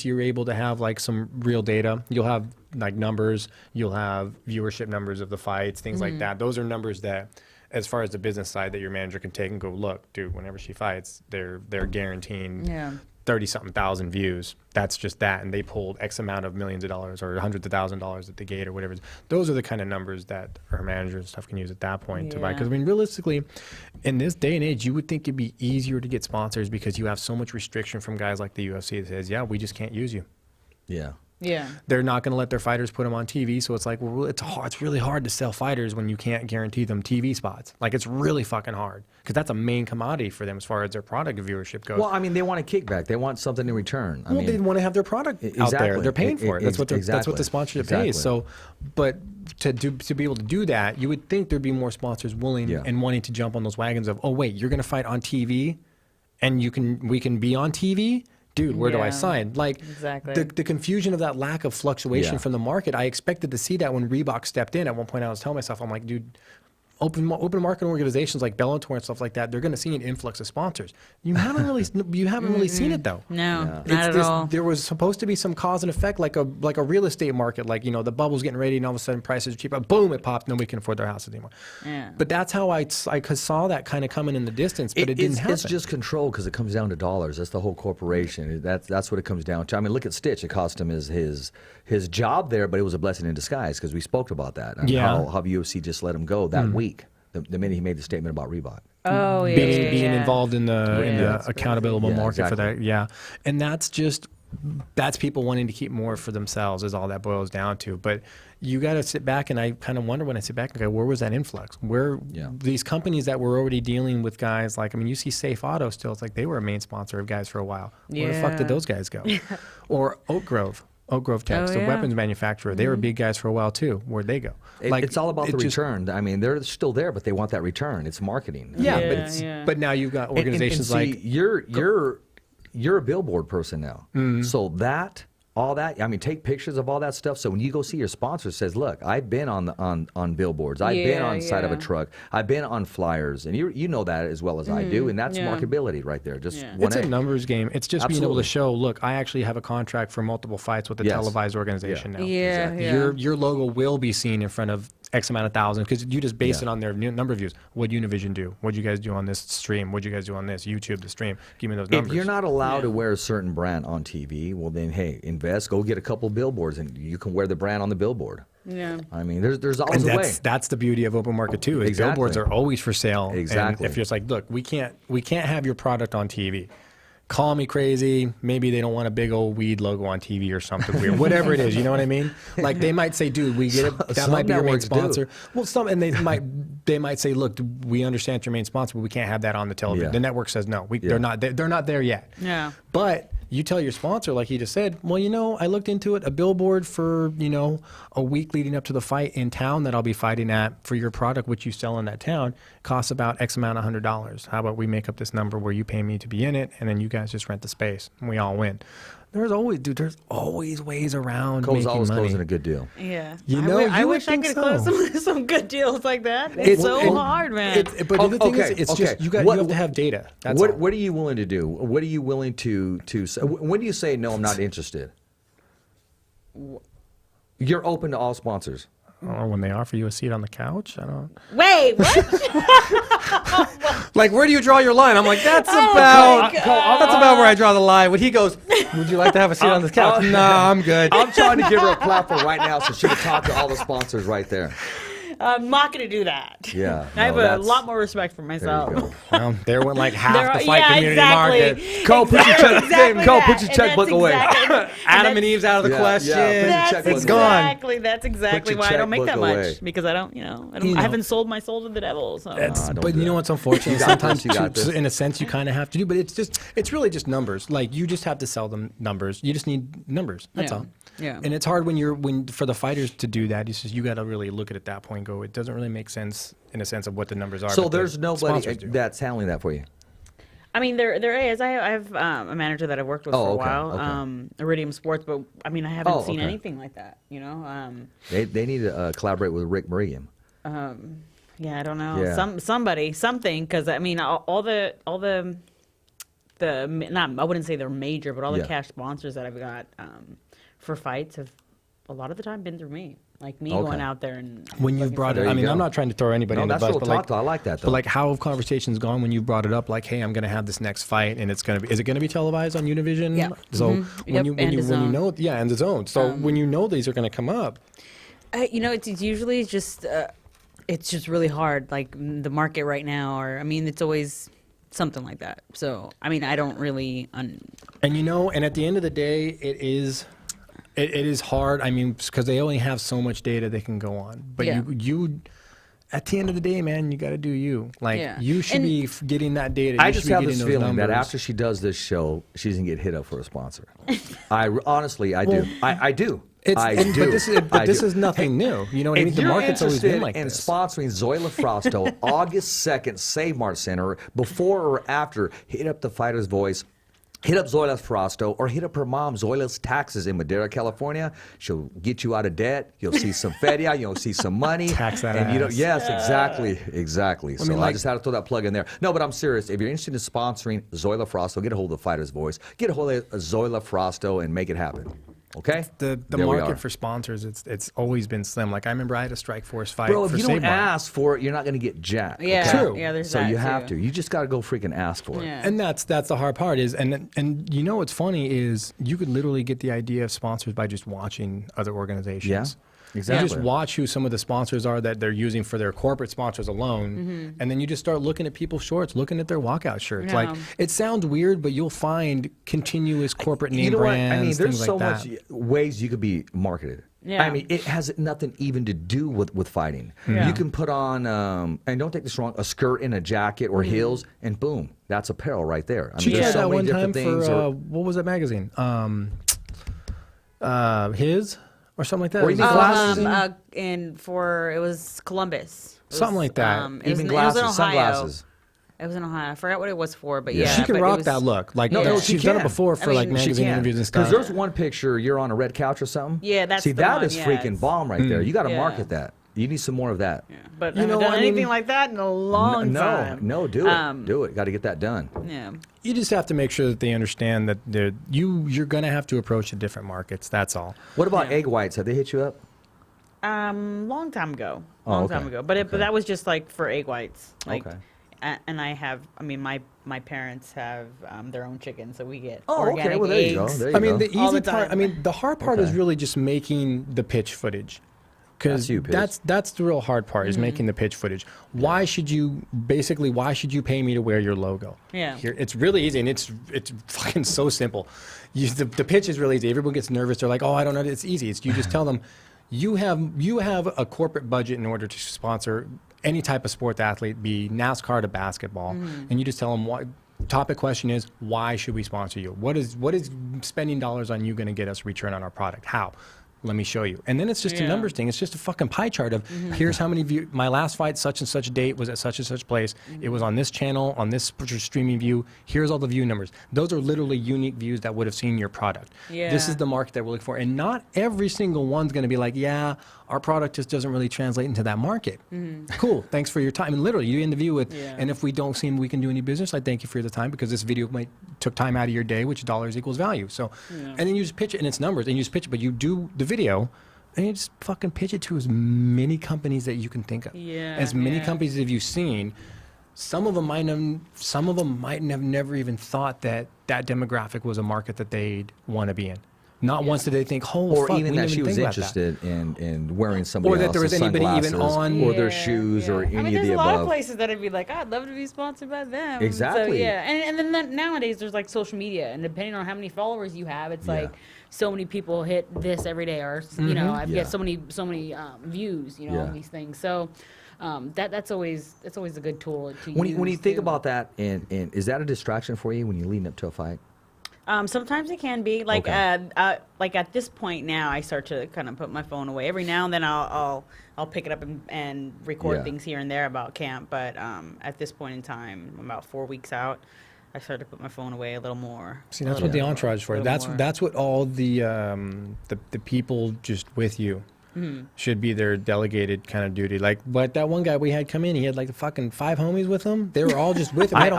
you're able to have like some real data, you'll have like numbers, you'll have viewership numbers of the fights, things like that. Those are numbers that, as far as the business side, that your manager can take and go, look, dude, whenever she fights, they're guaranteeing Yeah. 30-something thousand views. That's just that, and they pulled X amount of millions of dollars or hundreds of $1,000s at the gate or whatever. Those are the kind of numbers that our managers and stuff can use at that point to buy. Because I mean, realistically, in this day and age, you would think it'd be easier to get sponsors because you have so much restriction from guys like the UFC that says, yeah, we just can't use you. Yeah. Yeah. They're not going to let their fighters put them on TV, so it's like, well, it's really hard to sell fighters when you can't guarantee them TV spots. Like, it's really fucking hard because that's a main commodity for them as far as their product viewership goes. Well, I mean, they want a kickback. They want something in return. I mean, they want to have their product out there. They're paying for it. That's what the sponsorship pays. So, but to be able to do that, you would think there'd be more sponsors willing and wanting to jump on those wagons of, oh wait, you're going to fight on TV, and we can be on TV. Dude, where do I sign? Like, the confusion of that lack of fluctuation from the market, I expected to see that when Reebok stepped in. At one point, I was telling myself, I'm like, dude, open market organizations like Bellator and stuff like that, they're going to see an influx of sponsors. You haven't really seen it though. No, not at all. There was supposed to be some cause and effect, like a real estate market, like, you know, the bubble's getting ready and all of a sudden prices are cheap. Boom, it popped. Nobody can afford their houses anymore. Yeah. But that's how I saw that kind of coming in the distance, but it didn't happen. It's just control because it comes down to dollars. That's the whole corporation. That's what it comes down to. I mean, look at Stitch. It cost him his job there, but it was a blessing in disguise because we spoke about that. And how UFC just let him go that week. The minute he made the statement about Reebok. Oh, yeah. Being involved in the accountable market for that. Yeah. And that's people wanting to keep more for themselves is all that boils down to. But you got to sit back, and I kind of wonder when I sit back and go, where was that influx? Where these companies that were already dealing with guys like, I mean, you see Safe Auto still, it's like they were a main sponsor of guys for a while. Where the fuck did those guys go? Or Oak Grove Techs, the weapons manufacturer, they were big guys for a while too. Where'd they go? It's all about the return. I mean, they're still there, but they want that return. It's marketing. But now you've got organizations like you're a billboard person now. So all that, I mean, take pictures of all that stuff. So when you go see your sponsor, says, "Look, I've been on billboards. I've been on side of a truck. I've been on flyers," and you know that as well as I do, and that's marketability right there. It's a numbers game. It's just being able to show, look, I actually have a contract for multiple fights with a televised organization now. Your logo will be seen in front of X amount of thousand because you just base it on their number of views. What'd Univision do? What'd you guys do on this stream? What'd you guys do on this YouTube, the stream? Give me those numbers. If you're not allowed to wear a certain brand on TV, well then, hey, go get a couple billboards and you can wear the brand on the billboard. Yeah. I mean, there's always a way. That's the beauty of open market too. Is billboards are always for sale. Exactly. And if you're just like, look, we can't have your product on TV. Call me crazy. Maybe they don't want a big old weed logo on TV or something weird. Whatever it is, you know what I mean? Like they might say, "Dude, we get it. That might be your main sponsor." Well, they might say, "Look, we understand it's your main sponsor, but we can't have that on the television." The network says, "No, they're not there yet." Yeah. But you tell your sponsor, like he just said, well, you know, I looked into it, a billboard for, you know, a week leading up to the fight in town that I'll be fighting at for your product, which you sell in that town, costs about X amount of $100. How about we make up this number where you pay me to be in it, and then you guys just rent the space, and we all win. There's always ways around making money. Closing a good deal. Yeah. I wish I could close some good deals like that. It's so hard, man. But the thing is, it's just, you have to have data. That's all. What are you willing to do? What are you willing to say? When do you say, no, I'm not interested? You're open to all sponsors. Or when they offer you a seat on the couch, I don't. Wait, what? Like, where do you draw your line? I'm like, that's about where I draw the line. When he goes, would you like to have a seat on the couch? No, I'm good. I'm trying to give her a platform right now so she can talk to all the sponsors right there. I'm not going to do that. Yeah. I have a lot more respect for myself. There went like half the fight community market. Cole, put your checkbook away. Adam and Eve's out of the question. It's gone. That's exactly why I don't make that much. Because I don't, I haven't sold my soul to the devil. So. But you know what's unfortunate? Sometimes, in a sense, you kind of have to do. But it's really just numbers. Like, you just have to sell them numbers. You just need numbers. That's all. Yeah. And it's hard when for the fighters to do that. It's just, you got to really look at it at that point and go, it doesn't really make sense in a sense of what the numbers are. So there's nobody that's handling that for you? I mean, there is. I have a manager that I've worked with for a while, Iridium Sports, but I mean, I haven't seen anything like that, They need to collaborate with Rick Meridian. Yeah, I don't know. Yeah. Something, because I mean, all the not, I wouldn't say they're major, but all the cash sponsors that I've got for fights have a lot of the time been through me. Like me Okay. going out there and When you've brought it, There I you mean, go. I'm not trying to throw anybody No, in the that's bus, real but talk, like, though. I like that, though. But like, how have conversations gone when you brought it up? Like, hey, I'm going to have this next fight, and it's going to be. Is it going to be televised on Univision? Yeah. So Mhm. when Yep, you and when you DAZN. know, yeah, and the zone. So when you know these are going to come up, you know, it's usually just it's just really hard. Like the market right now, or I mean, it's always something like that. So I mean, I don't really. and you know, and at the end of the day, it is hard. I mean, because they only have so much data they can go on. But Yeah. you at the end of the day, man, you got to do you. Like Yeah. you should And- be getting that data. I You just should be have getting this those feeling that numbers. after she does this show, she's gonna get hit up for a sponsor. Honestly, I do. I do. I do. But this is nothing new. You know what I mean? If The you're market's always interested been like in this. sponsoring Zoe LaFrosto, August 2nd, Save Mart Center, before or after, hit up the Fighter's Voice. Hit up Zoila Frosto or hit up her mom, Zoila's Taxes in Madera, California. She'll get you out of debt. You'll see some feria. You'll see some money. Tax that and you know, ass. yes, exactly. So mean, I like- just had to throw that plug in there. No, but I'm serious. If you're interested in sponsoring Zoila Frosto, get a hold of the Fighter's Voice. Get a hold of Zoila Frosto and make it happen. Okay? The There we are. market for sponsors, it's always been slim. Like I remember I had a Strike Force fight Bro, for if you don't Save Mart. ask for it, you're not going to get jack. Yeah, okay? True. Yeah, there's So that you have too. to. You just got to go freaking ask for it. Yeah. And that's the hard part is and you know what's funny is you could literally get the idea of sponsors by just watching other organizations. Yeah, exactly. You just watch who some of the sponsors are that they're using for their corporate sponsors alone, and then you just start looking at people's shorts, looking at their walkout shirts. Yeah. Like it sounds weird, but you'll find continuous corporate name You know what? brands, I mean, there's things so like much that. ways you could be marketed. Yeah. I mean, it has nothing even to do with fighting. Yeah. You can put on, and don't take this wrong, a skirt and a jacket or heels, and boom, that's apparel right there. I She mean, tried there's so that many one time different things. for what was that magazine? His or something like that. Or even Was it glasses. And for it was Columbus. It Something was, like that. It was Even in, glasses, it was in Ohio. sunglasses. It was in Ohio. I forgot what it was for, but Yeah. yeah. She can but it rock was- that look. Like No, no, she's she done it can. before for I like mean, she magazine can. interviews and Because stuff. there's one picture, you're on a red couch or something. Yeah, that's See, the that one, is yeah, freaking it's- bomb right there. You got to Yeah. market that. You need some more of that. But You I haven't know, done I mean- anything like that in a long time. No, do it. Do it. Got to get that done. Yeah. You just have to make sure that they understand that you're going to have to approach the different markets. That's all. What about egg whites? Have they hit you up? Long time ago. Oh, Long okay. time ago. But but that was just like for egg whites. Like, Okay. and I have. I mean, my parents have their own chicken, so we get Oh, okay. organic Well, there you go. eggs. There you I mean, go. the All easy the part. time. I mean, the hard part is Okay. really just making the pitch footage. Because That's you, Pitch. that's the real hard part Mm-hmm. is making the pitch footage. Why should you pay me to wear your logo? Yeah. Here, it's really easy and it's fucking so simple. The pitch is really easy. Everyone gets nervous. They're like, oh, I don't know. It's easy. You just tell them, you have a corporate budget in order to sponsor any type of sport athlete, be NASCAR to basketball, and you just tell them what. Topic question is, why should we sponsor you? What is spending dollars on you going to get us return on our product? How? Let me show you. And then it's just a Yeah. numbers thing. It's just a fucking pie chart of here's how many views. My last fight, such and such date, was at such and such place. It was on this channel, on this streaming view. Here's all the view numbers. Those are literally unique views that would have seen your product. This Yeah. is the market that we're looking for. And not every single one's going to be like, yeah, our product just doesn't really translate into that market. Cool. Thanks for your time. And literally, you end the view with, Yeah. and if we don't seem we can do any business, I thank you for the time because this video took time out of your day, which dollars equals value. So, and then you just pitch it and it's numbers and you just pitch it, but you do the video and you just fucking pitch it to as many companies that you can think of. Yeah, As many yeah. companies as you've seen. Some of them might have never even thought that demographic was a market that they'd want to be in. Not once did they think, oh, Or fuck, even we that didn't she even was think about that. interested in wearing somebody Or that there was else's anybody even sunglasses on- or their shoes or any I mean, of there's the a lot of above. places that I'd be like, I'd love to be sponsored by them. Exactly. So, yeah, and then nowadays there's like social media, and depending on how many followers you have, it's like so many people hit this every day, or you know, I've Yeah. got so many views, you know, on these things. So that's always a good tool to use. When you think too. about that, and is that a distraction for you when you're leading up to a fight? Sometimes it can be like Okay. like at this point now I start to kind of put my phone away. Every now and then I'll pick it up and record Yeah. things here and there about camp, but at this point in time, about 4 weeks out, I started to put my phone away a little more. See, that's what the entourage is for. That's what all the people just with you should be their delegated kind of duty. Like, but that one guy we had come in, he had like fucking 5 homies with him. They were all just with him. I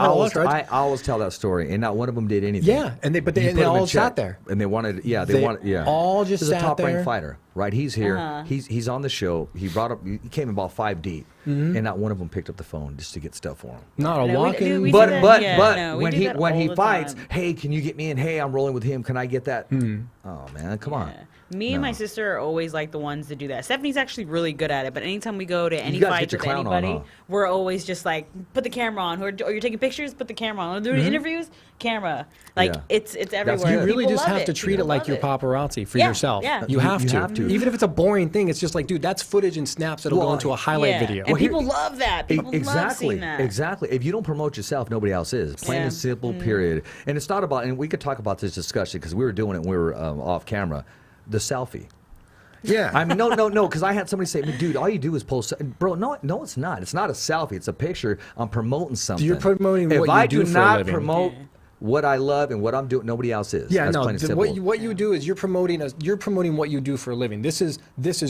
always tell that story, and not one of them did anything. Yeah, and they all sat there. And they wanted, they all just He's sat a top-ranked there. fighter, right? He's here. He's on the show. He came about 5 deep, and not one of them picked up the phone just to get stuff for him. Not a walk-in. But when he fights, hey, can you get me in? Hey, I'm rolling with him. Can I get that? Oh man, come on. Me and my sister are always like the ones that do that. Stephanie's actually really good at it, but anytime we go to any gotta fight get your with clown on, anybody, huh? we're always just like, put the camera on. Or you're taking pictures, put the camera on. Or doing interviews, camera. Like, Yeah. it's everywhere. You really People just love have to treat it People like love your it. paparazzi for Yeah, yourself. yeah. You have You to. have to. Even if it's a boring thing, it's just like, dude, that's footage and snaps that'll go into a highlight video. And people love that. People love seeing that. Exactly. If you don't promote yourself, nobody else is. Plain and simple, period. And it's not about, and we could talk about this discussion because we were doing it when we were off camera, the selfie. Yeah. I mean, no, because I had somebody say, dude, all you do is post. Bro, no, it's not. It's not a selfie. It's a picture. I'm promoting something. You're promoting if what I you do do for a not living. promote what I love and what I'm doing, nobody else is. Yeah, That's no. plain and simple. What you do is you're promoting what you do for a living. This is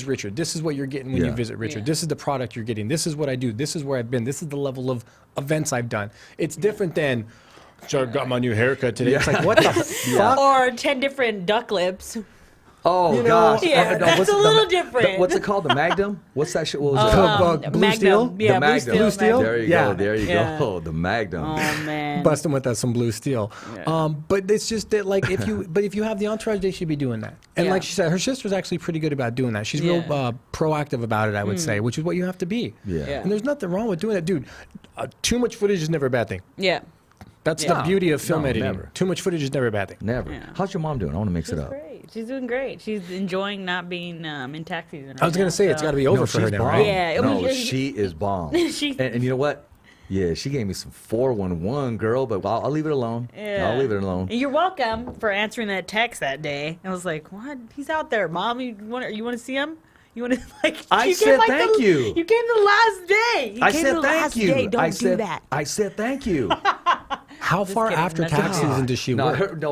Richard. This is what you're getting when you visit Richard. Yeah. This is the product you're getting. This is what I do. This is where I've been. This is the level of events I've done. It's different than, so I got my new haircut today. It's like, what the fuck? Or 10 different duck lips. Oh, You know, gosh. Yeah, that's a little different. What's it called? The Magnum? What's that shit? What was it? Blue Magnum. Steel? Yeah, The Magnum. Blue Steel? There you Yeah. go. There you Yeah. go. The Magnum. Oh, man. Busting with that some blue steel. But it's just that, like, if you have the entourage, they should be doing that. And Yeah. like she said, her sister's actually pretty good about doing that. She's real proactive about it, I would say, which is what you have to be. Yeah. Yeah. And there's nothing wrong with doing that, dude. Too much footage is never a bad thing. Yeah. That's Yeah. the beauty of film No, editing. never. Too much footage is never a bad thing. Never. Yeah. How's your mom doing? I want to mix it up. Great. She's doing great. She's enjoying not being in tax season. Right I was going now, to say, it's so- got to be over No, for her she's now, bomb. right? Yeah. No, she is bomb. She- and you know what? Yeah, she gave me some 411, girl, but I'll leave it alone. Yeah. I'll leave it alone. And you're welcome for answering that text that day. I was like, "What? He's out there, Mom. You want to see him? You want to like?" I you said came, like, thank you. You came the last day. You I came said the thank last you. Day. Don't I do said, that. I said thank you. How far kidding. after That's tax okay. season does she No, work?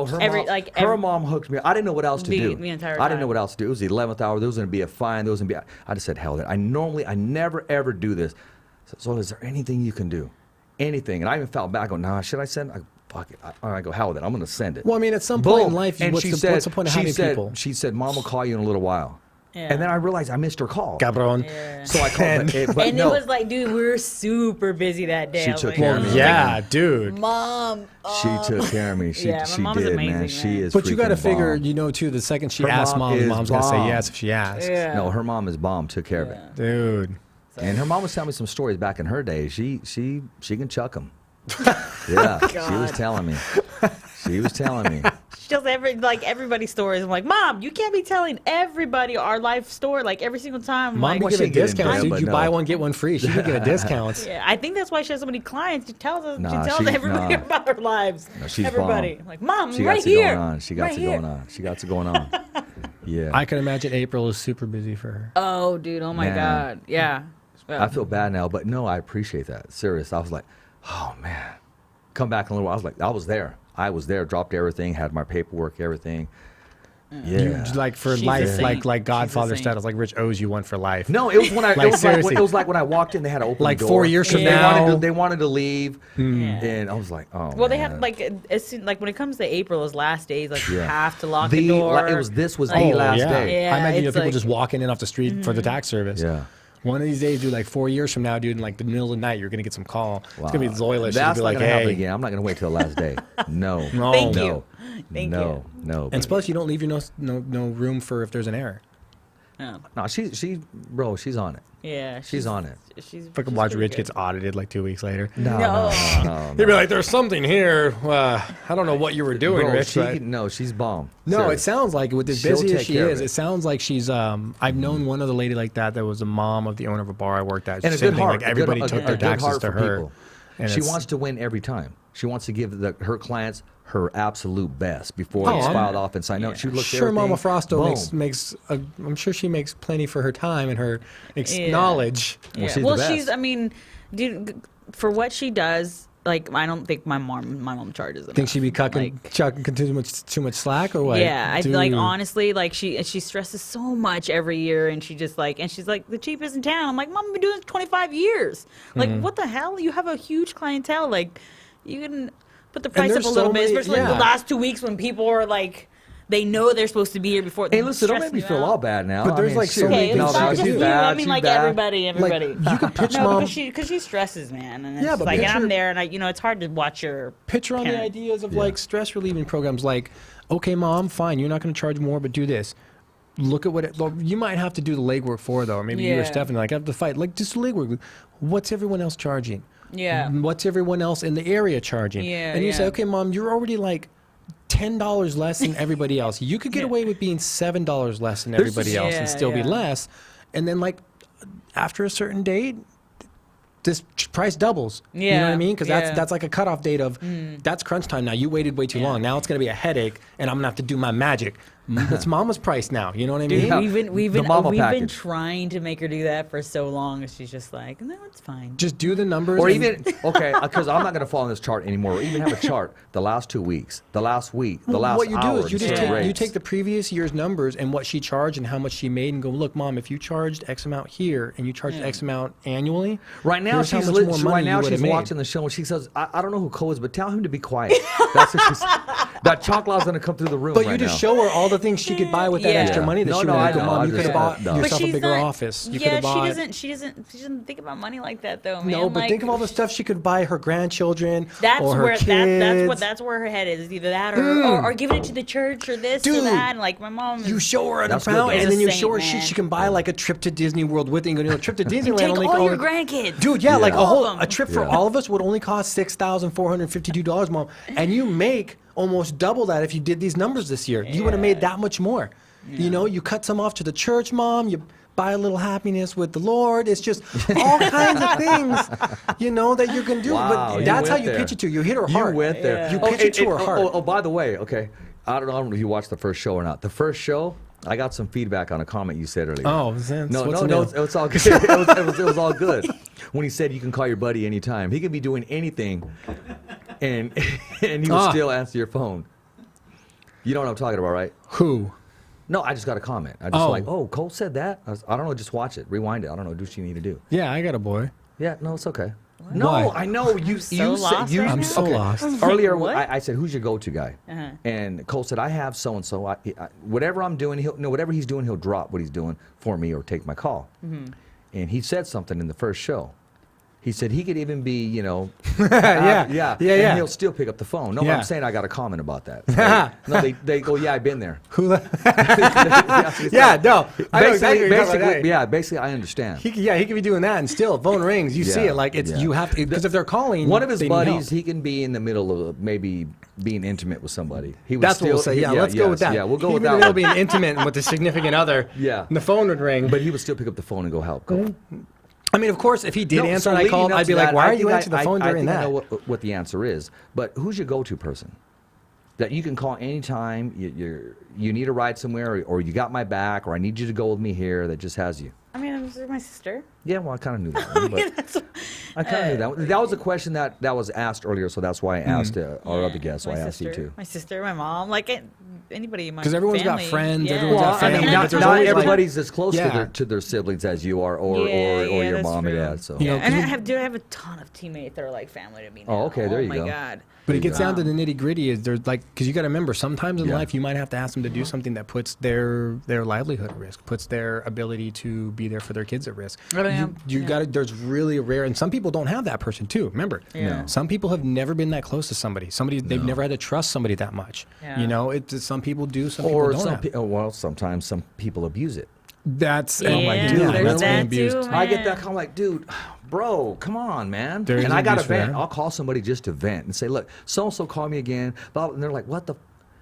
her mom hooked me. I didn't know what else to The- do. the entire I didn't know time. what else to do. It was the 11th hour. There was going to be a fine. There was going to be. I just said, hell, I never ever do this. So is there anything you can do? Anything? And I even felt back. I go, nah, should I send? Fuck it. I go, hell with it. I'm going to send it. Well, I mean, at some point in Boom. life, And what's she the said, point of she having said, people? She said, Mom will call you in a little while. Yeah. And then I realized I missed her call. Cabron. So I called. But And no. it was like, dude, we were super busy that day. She I was took like, care of oh, me. Yeah, dude. Mom. She took care of me. She Yeah, my she mom's did, amazing, man. She man. is. But you got to freaking figure, bomb. too, the second she Her asks mom mom, is mom's going to say bomb. yes if she asks. Yeah. No, her mom is bomb. Took care of it. Dude. And her mom was telling me some stories back in her day. She can chuck them. Yeah, she was telling me. She was telling me. She tells everybody's stories. I'm like, Mom, you can't be telling everybody our life story like every single time. Mom Like, be Well, she giving get in discounts, there, dude. but You no. buy one, get one free. She be giving discounts. yeah, I think that's why she has so many clients. She tells us. Nah, she tells everybody nah. about her lives. No, she's everybody. bomb. Like, Mom, She I'm got right it here. going on. She got right it here. going on. She got it going on. Yeah. I can imagine April is super busy for her. Oh, dude. Oh my Man. God. Yeah. I feel bad now, but no, I appreciate that. Serious. I was like, oh man. Come back in a little while. I was like, I was there, dropped everything, had my paperwork, everything. Yeah. You, like for She's a life, saint. like She's Godfather a saint. status, like Rich owes you one for life. No, it was when I. Like, seriously. It was like when I walked in, they had to open Like the door. 4 years from They now. they wanted to leave, Yeah. and I was like, oh. Well, they man. have like as soon, like when it comes to April's last days, like you Yeah. have to lock the door. This was Like, the last yeah. day. Yeah, I imagine it's people like- just walking in off the street for the tax service. Yeah. One of these days, dude, like 4 years from now, dude, in like the middle of the night, you're gonna get some call. Wow. It's gonna be Zoila. She's gonna That's be not like, gonna happen hey. again. I'm not gonna wait till the last day. No. No. Thank no. you. Thank no. you. No. And plus, you don't leave your no room for if there's an error. Oh, No, bro, she's on it. yeah. She's on it. She's Fucking she's watch pretty Rich good. gets audited like 2 weeks later. No. He'd be like, "There's something here. I don't know what you were doing, Bro, Rich." but- no, she's bomb. No, Serious. it sounds like with as She'll busy as take she care of is, it. it sounds like she's. I've known one other lady like that was a mom of the owner of a bar I worked at. And a Same good thing, heart. Like everybody a took good their taxes heart to for her. people. And She it's- wants to win every time. She wants to give her clients her absolute best before Oh, it's I'm- filed off and signed. No, she looks at Sure, Mama everything. Frosto Boom. makes. I'm sure she makes plenty for her time and her Yeah. knowledge. Well, Yeah. she's Well, the best. she's. I mean, dude, for what she does, like I don't think my mom charges enough. Think she'd be chucking too much slack or what? Yeah, I like honestly, like she stresses so much every year, and she's like the cheapest in town. I'm like, Mom, I've been doing this 25 years. Like, what the hell? You have a huge clientele. Like, you can put the price up a little bit, especially like the last 2 weeks when people are like. They know they're supposed to be here before. Hey, listen, don't make me feel all bad now. But there's like so many things. No, Just she's you. bad. I mean, like everybody. Like, you could pitch Mom because she stresses, man. And Yeah, it's but like, and picture- I'm there, and it's hard to watch your picture on the parent. ideas of like stress relieving programs. Like, okay, Mom, fine, you're not going to charge more, but do this. Look at you might have to do the legwork for though. Maybe you or Stephanie like have to fight. Like just legwork. What's everyone else charging? Yeah. What's everyone else in the area charging? Yeah. And you say, okay, Mom, you're already like $10 less than everybody else. You could get away with being $7 less than everybody else and still be less. And then like after a certain date, this price doubles. You know what I mean? Because that's like a cutoff date of that's crunch time now. You waited way too long. Now it's going to be a headache, and I'm going to have to do my magic. It's Mama's price now. You know what I mean? Dude, we've been trying to make her do that for so long, and she's just like, no, it's fine. Just do the numbers. Or even, okay, because I'm not going to follow this chart anymore, or even have a chart the last 2 weeks, the last week, the last what you hour. do is you just rates. you take the previous year's numbers and what she charged and how much she made and go, look, Mom, if you charged X amount here and you charged X amount annually, Right now, here's how she's much more money you would've made. watching the show, and she says, I don't know who Cole is, but tell him to be quiet. That's what she's. That chocolate's going to come through the room But right you just now. show her all the things she could buy with that extra money that No, she no, would I have. know, Mom, I you could have bought understand. yourself a she's bigger not- office. You could Yeah, have bought. she doesn't think about money like that though, man. No, but like, think of all the stuff she could buy her grandchildren That's or her where kids. that's where her head is. Either that or giving it to the church or this Dude, or that. And like my mom. You show her an That's amount, good, though. and then you She's a show her saint, she man. can buy like a trip to Disney World with you. A trip to Disneyland take only all your costs- grandkids. Dude, yeah, like All of them. a trip for all of us would only cost $6,452, Mom, and you make almost double that if you did these numbers this year. You would have made that much more. You know, you cut some off to the church, Mom. You buy a little happiness with the Lord. It's just all kinds of things, you know, that you can do. Wow, but you that's how went you there. pitch it to her. You hit her You heart. went there. You pitch it to her heart. Oh, by the way, okay. I don't know if you watched the first show or not. The first show, I got some feedback on a comment you said earlier. Oh, Vince, no, what's no, the no, deal? it's all good. It was all good. When he said you can call your buddy anytime, he could be doing anything, and he would still answer your phone. You know what I'm talking about, right? Who? No, I just got a comment. I just like, oh, Cole said that. I don't know. Just watch it, rewind it. I don't know. What do you need to do? Yeah, I got a boy. Yeah, no, it's okay. Why? No, I know you. so lost right I'm now. so lost. Earlier, What? I said, "Who's your go-to guy?" And Cole said, "I have so and so. Whatever I'm doing, whatever he's doing, he'll drop what he's doing for me or take my call." And he said something in the first show. He said he could even be, Yeah. and he'll still pick up the phone. No, Yeah. I'm saying I got a comment about that. Like, no, they go, yeah, I've been there. Yeah, no. I know exactly what you're talking about. Basically, I understand. He could be doing that, and still, phone rings. You see Yeah, it, like it's yeah. you have to, because if they're calling, One of his they need buddies, help. he can be in the middle of maybe being intimate with somebody. He would That's still, what we'll say. Yeah, let's go with that. Yeah, we'll go He with would that. be one. being intimate with a significant other. Yeah. and the phone would ring. But he would still pick up the phone and go help. Go. I mean, of course, if he did No, answer so and I leading called, up I'd to be like, that, "Why I are you think answering the phone I during think that?" I know what the answer is. But who's your go-to person that you can call anytime you need a ride somewhere, or you got my back, or I need you to go with me here, that just has you? I mean, it was my sister. Yeah, well, I kind of knew that one, but I kind of knew that one. That was a question that was asked earlier, so that's why I asked our other guest, so I asked you too. My sister, my mom, like anybody in my 'Cause everyone's got family. friends, Yeah. everyone's got Well, I mean, family, not, but there's not always, like- everybody's as close Yeah. to their siblings as you are, or your that's mom and true. dad. So You know, And I have a ton of teammates that are like family to me now. Oh, okay, there you Oh my go. God. But it gets down to the nitty gritty. Is there's like, because you got to remember, sometimes in Yeah. life you might have to ask them to do something that puts their livelihood at risk, puts their ability to be there for their kids at risk. Oh, yeah. You got to. There's really a rare, and some people don't have that person too. Remember, Yeah. some people have never been that close to somebody. They've never had to trust somebody that much. Yeah. You know, some people do, some or people don't. well, sometimes some people abuse it. That's Yeah, dude, there's that's being that abused. too. I get that Man. kind of like, dude, bro, come on, man. There is And I got to abuse for vent. that. I'll call somebody just to vent and say, look, so-and-so called me again. Blah, blah, and they're like, what the?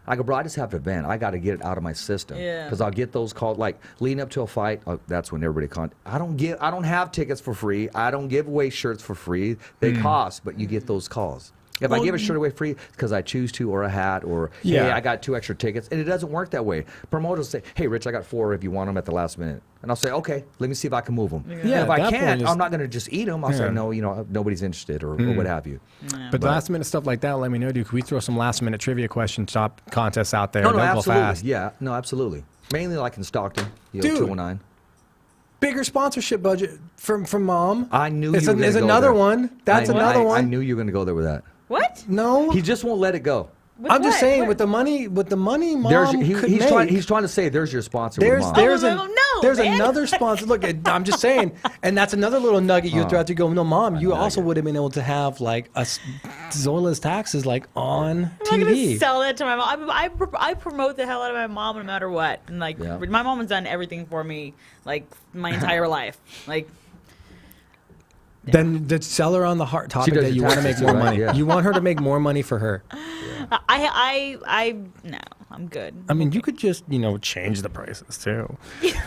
I go, bro, I just have to vent. I got to get it out of my system. Yeah. Because I'll get those calls, like leading up to a fight. That's when everybody I don't have tickets for free. I don't give away shirts for free. They cost, but you get those calls. If I give a shirt away free because I choose to, or a hat, or hey, I got 2 extra tickets, and it doesn't work that way. Promoters say, hey, Rich, I got 4 if you want them at the last minute. And I'll say, okay, let me see if I can move them. Yeah, and if I can't, I'm not going to just eat them. I'll say, no, nobody's interested, or what have you. But last minute stuff like that, let me know, dude. Can we throw some last minute trivia question contests out there? No, Don't go absolutely. fast. Yeah, no, absolutely. Mainly like in Stockton, Dude. 209. Bigger sponsorship budget from Mom. I knew you were It's going to go another there. one. That's another one. I knew you were going to go there with that. What? No. He just won't let it go. I'm just saying, with the money Mom He's trying to say, there's your sponsor. With Mom. There's man. another sponsor. Look, I'm just saying, and that's another little nugget you throw out to go. No, Mom, you also would have been able to have like Zola's taxes like on TV. I'm not gonna sell it to my mom. I promote the hell out of my mom no matter what. And like my mom has done everything for me like my entire life. Like. Then sell her on the heart topic that you want to make more money. Yeah. You want her to make more money for her. No, I'm good. I mean, you could just change the prices too,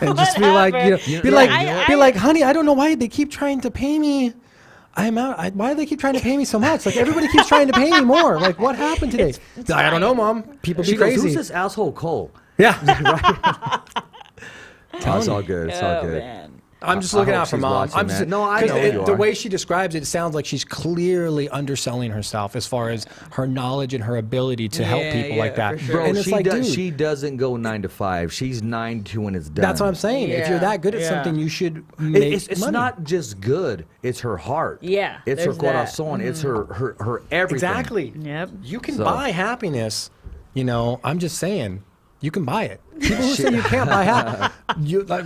and just be like, be like, honey, I don't know why they keep trying to pay me. I'm out. Why do they keep trying to pay me so much? Like everybody keeps trying to pay me more. Like what happened today? I don't know, Mom. People be crazy. Who's this asshole Cole? Yeah. It's all good. It's all good. Man. I'm just looking hope out for she's Mom. watching, man. No, I know you the are. way she describes it, it sounds like she's clearly underselling herself as far as her knowledge and her ability to help people like that. for sure. Bro, and it's like, dude, she doesn't go 9 to 5. She's 9 to when it's done. that's what I'm saying. If you're that good at something, you should make It's money. not just good. It's her heart. Yeah, It's her there's that. corazón. It's her everything. Exactly. Yep. You can buy happiness. I'm just saying. You can buy it. People who say you can't buy happiness.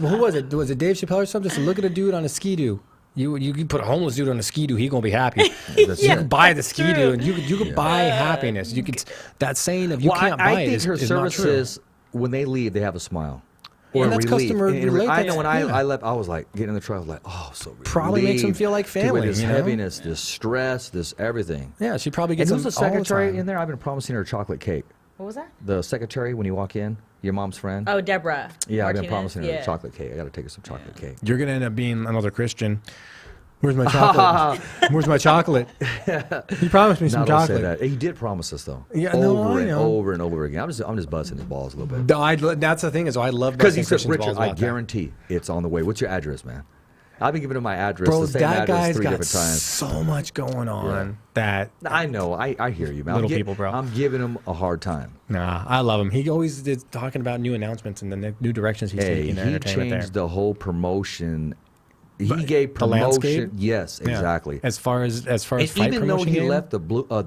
Who was it? Was it Dave Chappelle or something? Just look at a dude on a ski-doo. You can put a homeless dude on a ski-doo. He gonna be happy. You can buy the ski-doo, and you can buy happiness. You could. That saying of you can't buy I it think is her not service true. is when they leave, they have a smile. Or And that's relief. customer related. I know when Yeah. I left, I was like getting in the truck. I was like, oh, so relieved. Probably makes them feel like family, This you know? heaviness, this stress, this everything. Yeah, she probably And gets who's them the secretary all the time. in there? I've been promising her a chocolate cake. What was that? The secretary when you walk in, your mom's friend. Oh, Deborah. Yeah, I've been Martinez? promising her Yeah. a chocolate cake. I got to take her some chocolate cake. You're gonna end up being another Christian. Where's my chocolate? Where's my chocolate? You promised me some No, don't say chocolate. that. He did promise us though. Yeah, no, over I and know. over and over again. I'm just busting his balls a little bit. That's the thing is I love Because he busting said, Christian's Richard, balls I about that. guarantee it's on the way. What's your address, man? I've been giving him my address, Bro, the same that address guy's 3 got different times. so much going on that. I know. I hear you, man. Little people, bro. I'm giving him a hard time. Nah, I love him. He always is talking about new announcements and the new directions he's Hey, taking their he entertainment there. changed the whole promotion. He But gave the landscape? promotion. Yes, Yeah. exactly. As far as And fight even though promotion he game, left the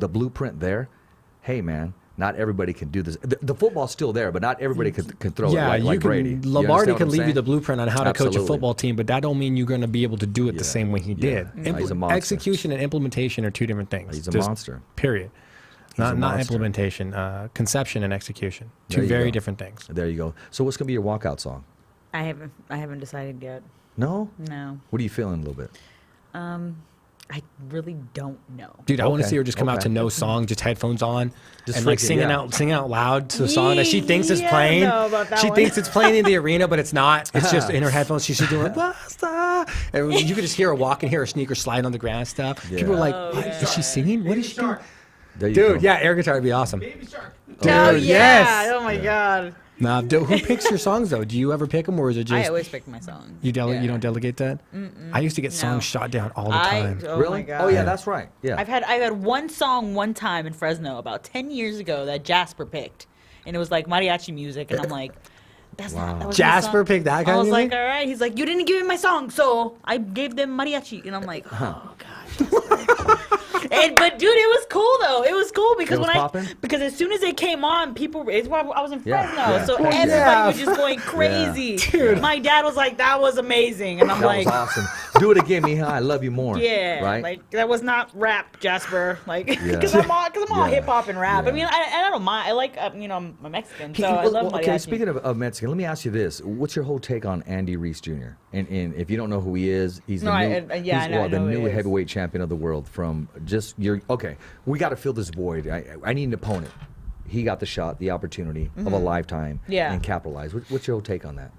blueprint there, hey, man, not everybody can do this. The football's still there, but not everybody can throw it like you Brady. can. You understand Lombardi what can I'm leave you saying? the blueprint on how to coach a Absolutely. football team, but that don't mean you're going to be able to do it the same way he did. No, he's a monster. Execution and implementation are two different things. He's a Just monster. Period. a Not monster. implementation. Conception and execution. There Two you very go. different things. There you go. So what's gonna be your walkout song? I haven't decided yet. No. No. What are you feeling a little bit? I really don't know. Dude, I want to Okay, see her just come out to okay. no song, just headphones on, Just and like freaking- singing out loud to a song that she thinks is Yeah, I playing. know about that She one. thinks it's playing in the arena, but it's not. It's just in her headphones. She's just doing basta. And you could just hear her walk and hear her sneakers slide on the ground and stuff. Yeah. People are like, what, is she singing? What is she doing? There you Dude, go. yeah, air guitar would be awesome. Oh Dude, yeah! yes. Oh my god! Nah, who picks your songs though? Do you ever pick them, or is it I just always pick my songs. you Yeah. don't delegate that? I used to get songs shot down all the time. Oh Really? my god! Oh yeah, that's right. Yeah. I've had one song one time in Fresno about 10 years ago that Jasper picked, and it was like mariachi music, and I'm like, that's not. That was my Jasper song. picked that kind I of was music? like, all right. He's like, you didn't give me my song, so I gave them mariachi, and I'm like, oh god. But dude, it was cool though. It was cool because It was poppin'? because as soon as it came on, people. It's why I was in Yeah, Fresno, yeah. so Oh, everybody yeah. was just going crazy. Dude. My dad was like, that was amazing, and I'm That like. was awesome. Do it again, Mija. I love you more. Yeah, Right. like that was not rap, Jasper. Like, Yeah. because I'm all Yeah. hip hop and rap. Yeah. I mean, I don't mind. I like, I'm Mexican, so I Well, love okay, mariachi. speaking of Mexican, let me ask you this: what's your whole take on Andy Reese Jr.? And if you don't know who he is, he's the No, new, I know the who he new is. heavyweight champion of the world. From just your okay, we got to fill this void. I need an opponent. He got the shot, the opportunity of a lifetime, Yeah. and capitalized. What's your whole take on that?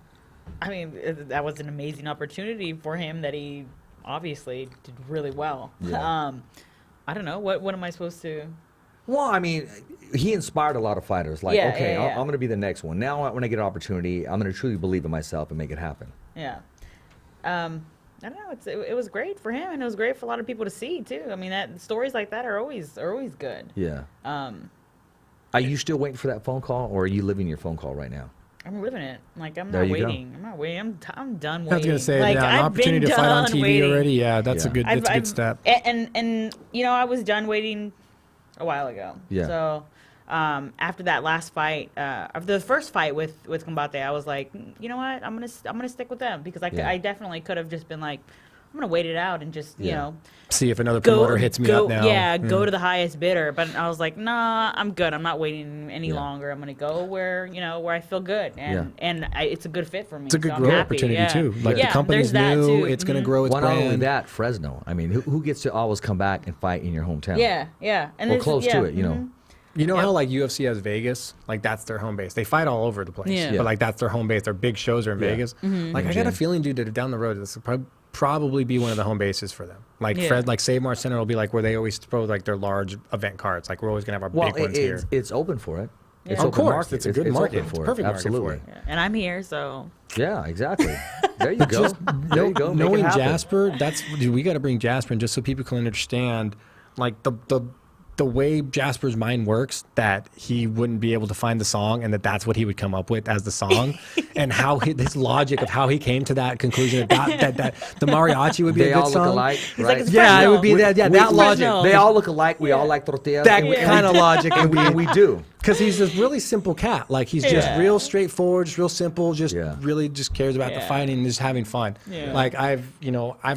I mean, that was an amazing opportunity for him that he obviously did really well. Yeah. I don't know. What am I supposed to? Well, I mean, he inspired a lot of fighters. Like, Yeah, okay, yeah. I'm going to be the next one. Now, when I get an opportunity, I'm going to truly believe in myself and make it happen. Yeah. I don't know. It was great for him, and it was great for a lot of people to see too. I mean, stories like that are always good. Yeah. Are you still waiting for that phone call, or are you living your phone call right now? I'm living it. Like, I'm There not you go. waiting. I'm not waiting. I'm done waiting. I was gonna say, like, yeah, an I've opportunity been to fight on done TV waiting. already. Yeah, that's Yeah. a good step. And I was done waiting a while ago. Yeah. So after that last fight, after the first fight with Combate, I was like, you know what? I'm gonna stick with them because Yeah. I definitely could have just been like, I'm gonna wait it out and just you Yeah. know. See if another promoter hits me up now. Yeah, go to the highest bidder. But I was like, nah, I'm good. I'm not waiting any Yeah. longer. I'm gonna go where I feel good, and it's a good fit for me. It's a good so I'm growth happy, opportunity yeah. too. Like Yeah, the company's there's that new, too. it's gonna Mhm. grow its Well, not brand. only that, Fresno. I mean, who gets to always come back and fight in your hometown? Yeah, and Or there's- close yeah, to it, you know. mhm. You know Yep. how like UFC has Vegas, like that's their home base. They fight all over the place, Yeah. Yeah. but like that's their home base. Their big shows are in Yeah. Vegas. Mm-hmm. Like I got a Gym. feeling, dude, that down the road this will probably be one of the home bases for them. Like Yeah. Fred, like Save Mart Center will be like where they always throw like their large event cards. Like we're always gonna have our Well, big ones here. it's open for it. It's Of open course, market. it's a good market. open It's for a perfect it. market for Absolutely. it. Yeah, and I'm here, so Yeah, exactly. There you go. There you go. Make it Knowing happen. Jasper, dude, we got to bring Jasper in just so people can understand, like the way Jasper's mind works, that he wouldn't be able to find the song, and that's what he would come up with as the song, and how his logic of how he came to that conclusion that the mariachi would be They a good all song. look alike, He's right? like, it's Yeah, it Fresno. would be that. Yeah, that It's logic. Fresno. They all look alike. We all like tortillas. That and we- kind of logic, and we do. because he's this really simple cat. Like he's just Yeah. real straightforward, just real simple, just Yeah. really just cares about the Yeah. fighting and just having fun. Yeah. Like I've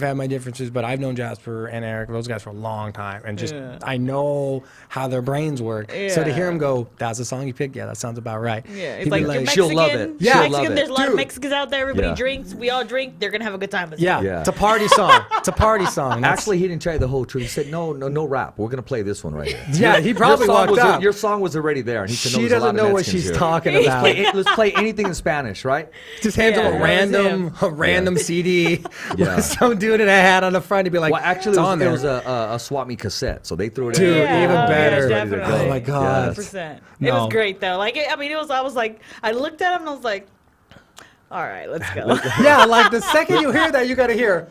had my differences, but I've known Jasper and Eric, those guys, for a long time, and just Yeah. I know how their brains work. So to hear Yeah. him go, "That's the song you picked. Yeah, that sounds about right." Yeah, He'd it's be like, you're she'll love Mexican. it. Yeah. She'll Mexican. love There's it. a lot of Dude. Mexicans out there. Everybody Yeah. drinks. We all drink. They're gonna have a good time. With yeah, Yeah. it's a party song. It's a party song. That's- Actually, he didn't tell you the whole truth. He said, no rap. We're going to play this one right here. yeah, he probably your song walked was up. Your song was already there. And he said, no, She there's a lot doesn't of know what Mexicans she's here. talking Let's about. let's play anything in Spanish, right? Just hands him Yeah, a that was random CD Yeah. with some dude in a hat on the front. He'd be like, Well, actually, it's it on there. was a swap me cassette, so they threw it Dude, in. Yeah, even oh, better. Yeah, Ready to go. definitely. Oh my God. 100%. It No. was great though. Like, I was like, I looked at him and I was like, all right, let's go. Yeah, like the second you hear that, you gotta hear.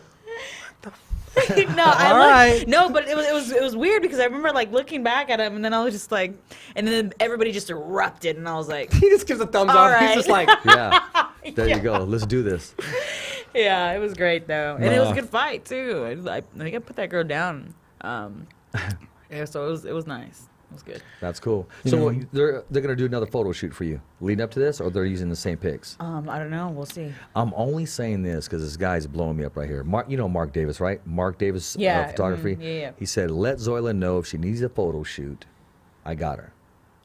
No, All right. No, but it was weird because I remember like looking back at him and then I was just like, and then everybody just erupted and I was like, He just gives a thumbs All up. right. He's just like, Yeah. There you go. Let's do this. yeah, it was great though, and it was a No. good fight too. I think I put that girl down. Yeah, so it was nice. It was good. That's cool. So they're going to do another photo shoot for you leading up to this, or they're using the same pics? I don't know. We'll see. I'm only saying this because this guy's blowing me up right here. Mark, you know Mark Davis, right? Mark Davis Yeah, Photography. yeah. He said, let Zoila know if she needs a photo shoot. I got her.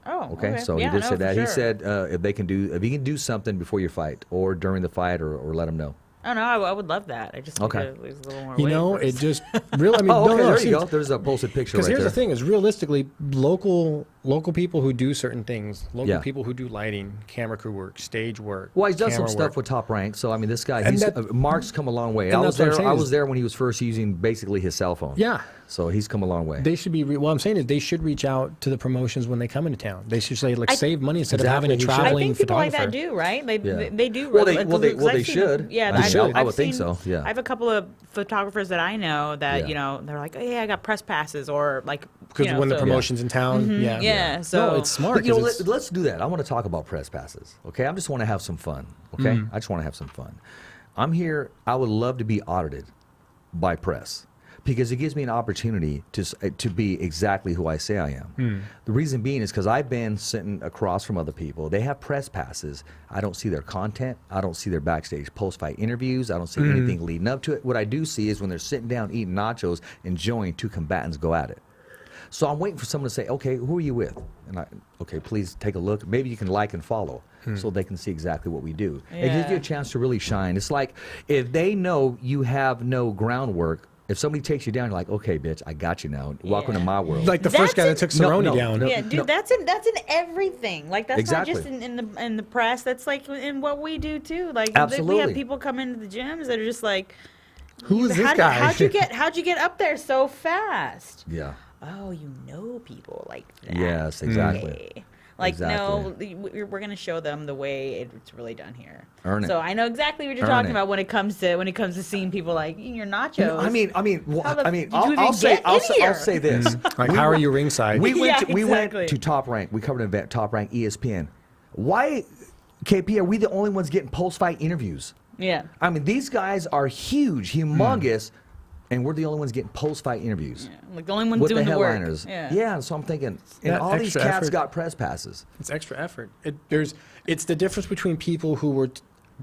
Oh, Okay, so yeah, he did no, say for that. sure. He said if he can do something before your fight or during the fight or let him know. Oh no, I would love that. I just need Okay. to lose a little more you weight know, first. it just real. I mean, Oh, okay, no, there see, you go. There's a posted picture right Because here's there. the thing: is realistically, local people who do certain things, local Yeah. people who do lighting, camera crew work, stage work. Well, he's done some camera stuff work. with Top Rank, so I mean, this guy, And he's, that- Mark's come a long way. and I was that's what I'm there. saying I is- was there when he was first using basically his cell phone. Yeah. So he's come a long way. They should be. What I'm saying is, they should reach out to the promotions when they come into town. They should say, like, save money instead of having a Exactly, he should. I traveling think people like photographer. that do, right? Yeah. They do. Well, they- like, well, they- 'cause well, I've they seen- should. Yeah, They should. I I've would think seen- so, yeah. I have a couple of photographers that I know that Yeah. they're like, oh yeah, I got press passes or like Because when the so- promotion's in town, yeah, yeah, so- no, it's smart. But, you know, 'cause it's- let's do that. I want to talk about press passes. Okay, I just want to have some fun. Okay, Mm-hmm. I just want to have some fun. I'm here. I would love to be audited by press because it gives me an opportunity to be exactly who I say I am. Hmm. The reason being is because I've been sitting across from other people. They have press passes. I don't see their content. I don't see their backstage post-fight interviews. I don't see Hmm. anything leading up to it. What I do see is when they're sitting down eating nachos, enjoying two combatants go at it. So I'm waiting for someone to say, okay, who are you with? And okay, please take a look. Maybe you can like and follow so they can see exactly what we do. It gives you a Yeah. chance to really shine. It's like if they know you have no groundwork, if somebody takes you down, you're like, okay, bitch, I got you now. Welcome to Yeah. my world. like the first guy that That's took No, Cerrone no, down. no. Yeah, dude, that's in everything. Like that's Exactly. not just in the press. That's like in what we do too. Like we Absolutely. have people come into the gyms that are just like, Who is this guy? How'd you get up there so fast? Yeah. oh, you know people like that. Yes, exactly. Okay. Like, Exactly. no, we're going to show them the way it's really done here. Earn it. So I know exactly what you're Earn talking it. about when it comes to seeing people like your nachos. I mean, How the I'll you say, get in here? I'll say this. Like, how are you ringside? We went, Yeah, we went exactly. to Top Rank. We covered an event, Top Rank, ESPN. Why, KP, are we the only ones getting post-fight interviews? Yeah. I mean, these guys are huge, humongous, and we're the only ones getting post-fight interviews. Yeah. Like the only ones With doing the the work. headliners. Yeah. So I'm thinking, and That all these extra cats effort. got press passes. It's extra effort. It's the difference between people who were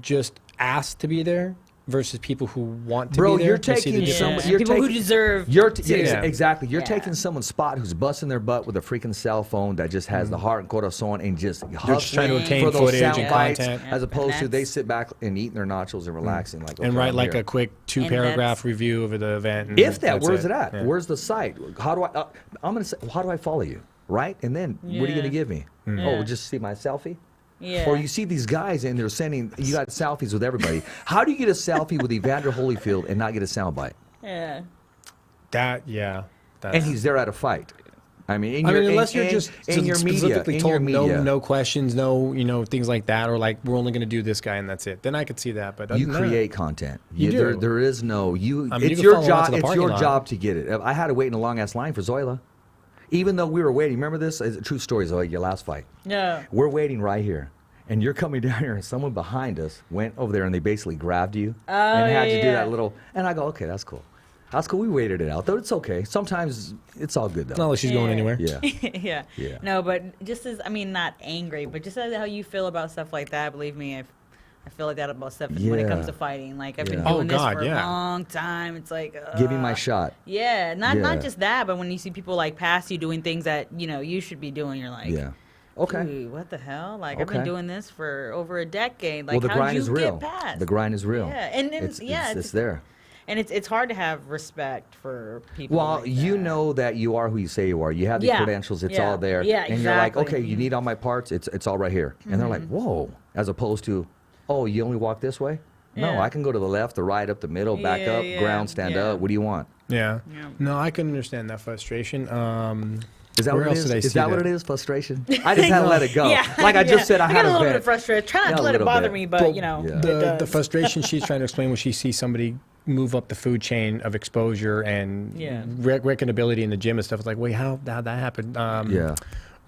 just asked to be there versus people who want to Bro, be there. you're You see the taking difference. someone. Yeah. You're People who taking- deserve You're to- Yeah. exactly. You're Yeah. taking someone's spot who's busting their butt with a freaking cell phone that just has the heart and corazon and just just trying to hustling obtain for those footage sound and bites, content. as opposed to And they that's- sit back and eating their nachos and relaxing like. And okay, write I'm like here. a quick And 2-paragraph that's- review of the event. And If that, that's where's it at? Yeah. Where's the site? How do I? I'm gonna say, how do I follow you? Right? And then what are you Yeah. gonna give me? Mm. Oh, Yeah. just see my selfie. Yeah. Or you see these guys and they're sending. You got selfies with everybody. How do you get a selfie with Evander Holyfield and not get a soundbite? Yeah. And he's there at a fight. I mean, unless you're just in your media, specifically in your told media. no questions, no things like that, or like we're only going to do this guy and that's it. Then I could see that. But other You than that- create content. You There, do. there is no you. I mean, you It's can your follow on job. to the It's parking your lot. job to get it. I had to wait in a long ass line for Zoila, even though we were waiting. Remember this? It's a true story, Zoila. Your last fight. Yeah. We're waiting right here, and you're coming down here, and someone behind us went over there, and they basically grabbed you and had you do yeah. that little. And I go, okay, that's cool. That's cool. We waited it out, though. It's okay. Sometimes it's all good Not though. like she's going anywhere. Yeah. Yeah. Yeah. No, but just as, I mean, not angry, but just as how you feel about stuff like that, believe me, I feel like that about stuff when it comes Yeah. to fighting. Like, I've been Yeah. doing Oh, this God, for yeah. a long time. It's like, Give me my shot. Yeah. Not Yeah. just that, but when you see people like pass you doing things that, you should be doing, you're like, Yeah. Okay. dude, what the hell? Like, I've Okay. been doing this for over a decade. Like, Well, the how'd grind you is real. get past? The grind is real. Yeah, and then, it's there. And it's hard to have respect for people. Well, like you that. know that you are who you say you are. You have the Yeah. credentials. It's Yeah. all there. Yeah, And you're like, exactly. okay, you need all my parts. It's all right here. And they're like, whoa. As opposed to, oh, you only walk this way? No, Yeah. I can go to the left, the right, up the middle, back Yeah, up, yeah, ground, stand yeah. up. What do you want? Yeah. Yeah. No, I can understand that frustration. Is that Where what it else is? did I Is see that what that? it is? Frustration? I just had to let it go. Yeah, Like I just said, I had got a little vent. bit of frustrated. Try not Yeah, to a let it little bother bit. me, but Yeah. it the does. frustration she's trying to explain when she sees somebody move up the food chain of exposure and Yeah. reckonability in the gym and stuff. It's like, wait, how'd that happen? Yeah.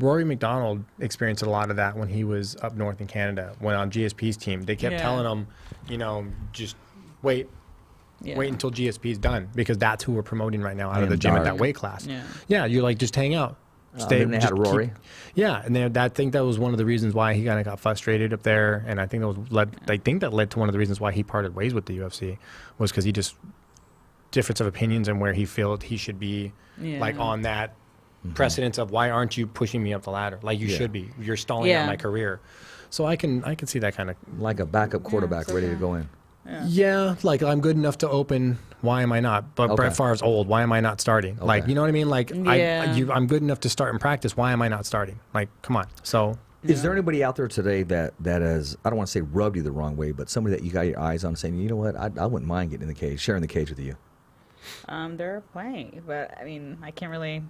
Rory McDonald experienced a lot of that when he was up north in Canada, when on GSP's team. They kept Yeah. telling him, just wait Yeah. wait until GSP's done, because that's who we're promoting right now out of the And gym at dark. that weight class. Yeah. You're like, just hang out. Then they had just a Rory. Yeah, and I think that was one of the reasons why he kind of got frustrated up there, and I think that led to one of the reasons why he parted ways with the UFC, was because he just difference of opinions and where he felt he should be, like Yeah. on that precedence of why aren't you pushing me up the ladder like you Yeah. should be? You're stalling Yeah. out my career. So I can see that kind of Like a backup quarterback ready to go in. like I'm good enough to open. Why am I not? But Okay. Brett Favre's old. Why am I not starting? Like, Okay. you know what I mean? Like, Yeah. I'm good enough to start in practice. Why am I not starting? Like, come on. So Is there anybody out there today that has, I don't want to say rubbed you the wrong way, but somebody that you got your eyes on saying, you know what, I wouldn't mind getting in the cage, sharing the cage with you? There are plenty, but I mean, I can't really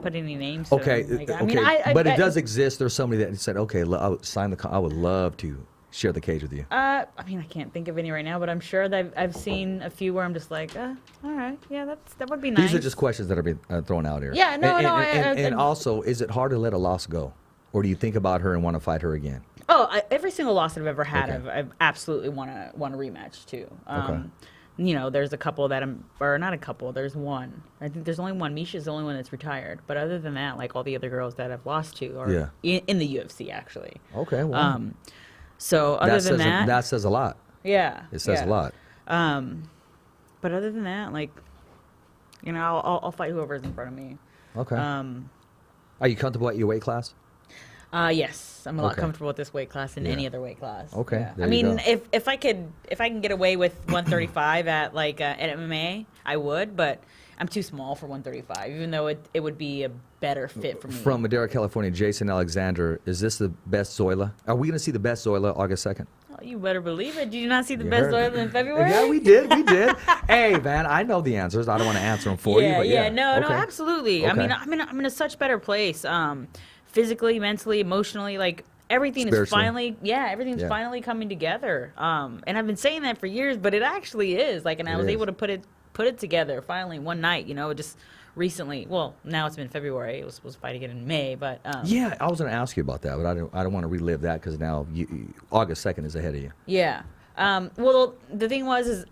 put any names. To Okay, them. Like, okay, I mean, but it does exist. There's somebody that said, okay, I would sign I would love to share the cage with you. I mean, I can't think of any right now, but I'm sure that I've seen a few where I'm just like, all right, yeah, that would be nice. These are just questions that are being thrown out here. Yeah, no, no, And also, is it hard to let a loss go? Or do you think about her and want to fight her again? Every single loss that I've ever had, Okay. I've absolutely want a rematch too. Okay. There's a couple that or not a couple. There's one. I think there's only one. Misha's the only one that's retired. But other than that, like all the other girls that I've lost to are in the UFC actually. Okay, well. So other than that, that says a lot. yeah, It says a lot. But other than that, like, I'll fight whoever's in front of me. Okay. Are you comfortable at your weight class? Yes, I'm a lot Okay. comfortable with this weight class than Yeah. any other weight class. Okay, Yeah. there I you mean, go. if I can get away with 135 at MMA, I would, but I'm too small for 135. Even though it would be a better fit for me. From Madera, California, Jason Alexander, is this the best Zoila? Are we going to see the best Zoila August 2nd? You better believe it. Did you not see the best oil in February? Yeah, we did. Hey, man, I know the answers. I don't want to answer them for you. But No, okay. absolutely. Okay. I mean, I'm in a such better place, physically, mentally, emotionally, like everything is finally, everything's finally coming together. And I've been saying that for years, but it actually is. Like, and I was able to put it together finally one night. You know, just recently. Well, now it's been February. It was supposed to fight again in May, but yeah, I was going to ask you about that, but I don't want to relive that because now August 2nd is ahead of you. Yeah. Well, the thing was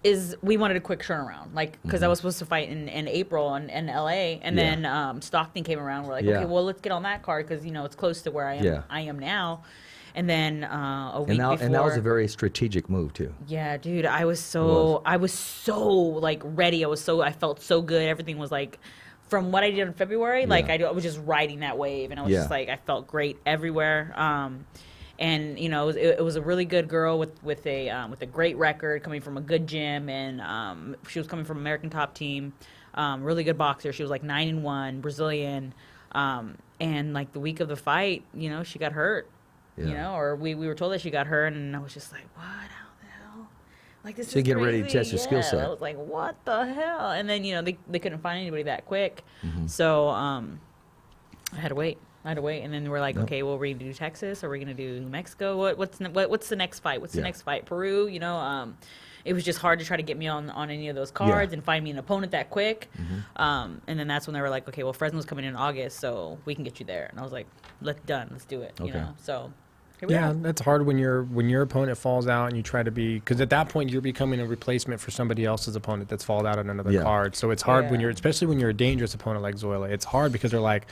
we wanted a quick turnaround, like because I was supposed to fight in April in LA, and then Stockton came around. We're like, okay, well, let's get on that card because it's close to where I am now. And then a week before, and that was a very strategic move too. Yeah, dude, I was so like ready. I felt so good. Everything was like. From what I did in February, like I was just riding that wave, and I was just like, I felt great everywhere. And it was a really good girl with a great record, coming from a good gym, and she was coming from American Top Team, really good boxer. She was like 9-1, Brazilian, and like the week of the fight, she got hurt, or we were told that she got hurt, and I was just like, what? Like, this so is getting crazy. ready to test your skill set. I was like, what the hell? And then, they couldn't find anybody that quick. So I had to wait. And then we're like, okay, well, we're going to do Texas, or we're going to do New Mexico. What's the next fight? What's the next fight? Peru, it was just hard to try to get me on any of those cards and find me an opponent that quick. And then that's when they were like, okay, well, Fresno's coming in August, so we can get you there. And I was like, let's do it, So... Yeah, that's hard when your opponent falls out and you try to be, because at that point you're becoming a replacement for somebody else's opponent that's fallen out on another card. So it's hard when especially when you're a dangerous opponent like Zoila. It's hard because they're like,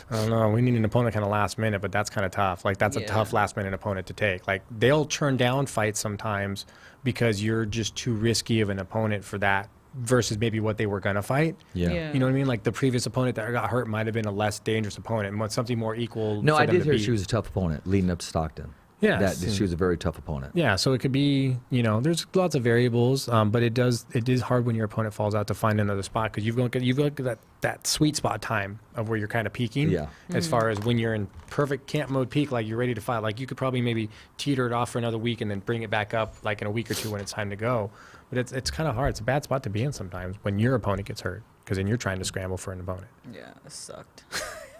I don't know, we need an opponent kind of last minute, but that's kind of tough. Like that's a tough last minute opponent to take. Like they'll turn down fights sometimes because you're just too risky of an opponent for that. Versus maybe what they were gonna fight. Yeah. You know what I mean? Like the previous opponent that got hurt might have been a less dangerous opponent and want something more equal. No, for I them did to hear beat. she was a tough opponent leading up to Stockton. Yeah, she was a very tough opponent. Yeah, so it could be, there's lots of variables, but it is hard when your opponent falls out to find another spot because you've got that sweet spot time of where you're kind of peaking. Yeah. As far as when you're in perfect camp mode peak, like you're ready to fight, like you could probably maybe teeter it off for another week and then bring it back up like in a week or two when it's time to go. But it's kind of hard. It's a bad spot to be in sometimes when your opponent gets hurt because then you're trying to scramble for an opponent. Yeah, it sucked.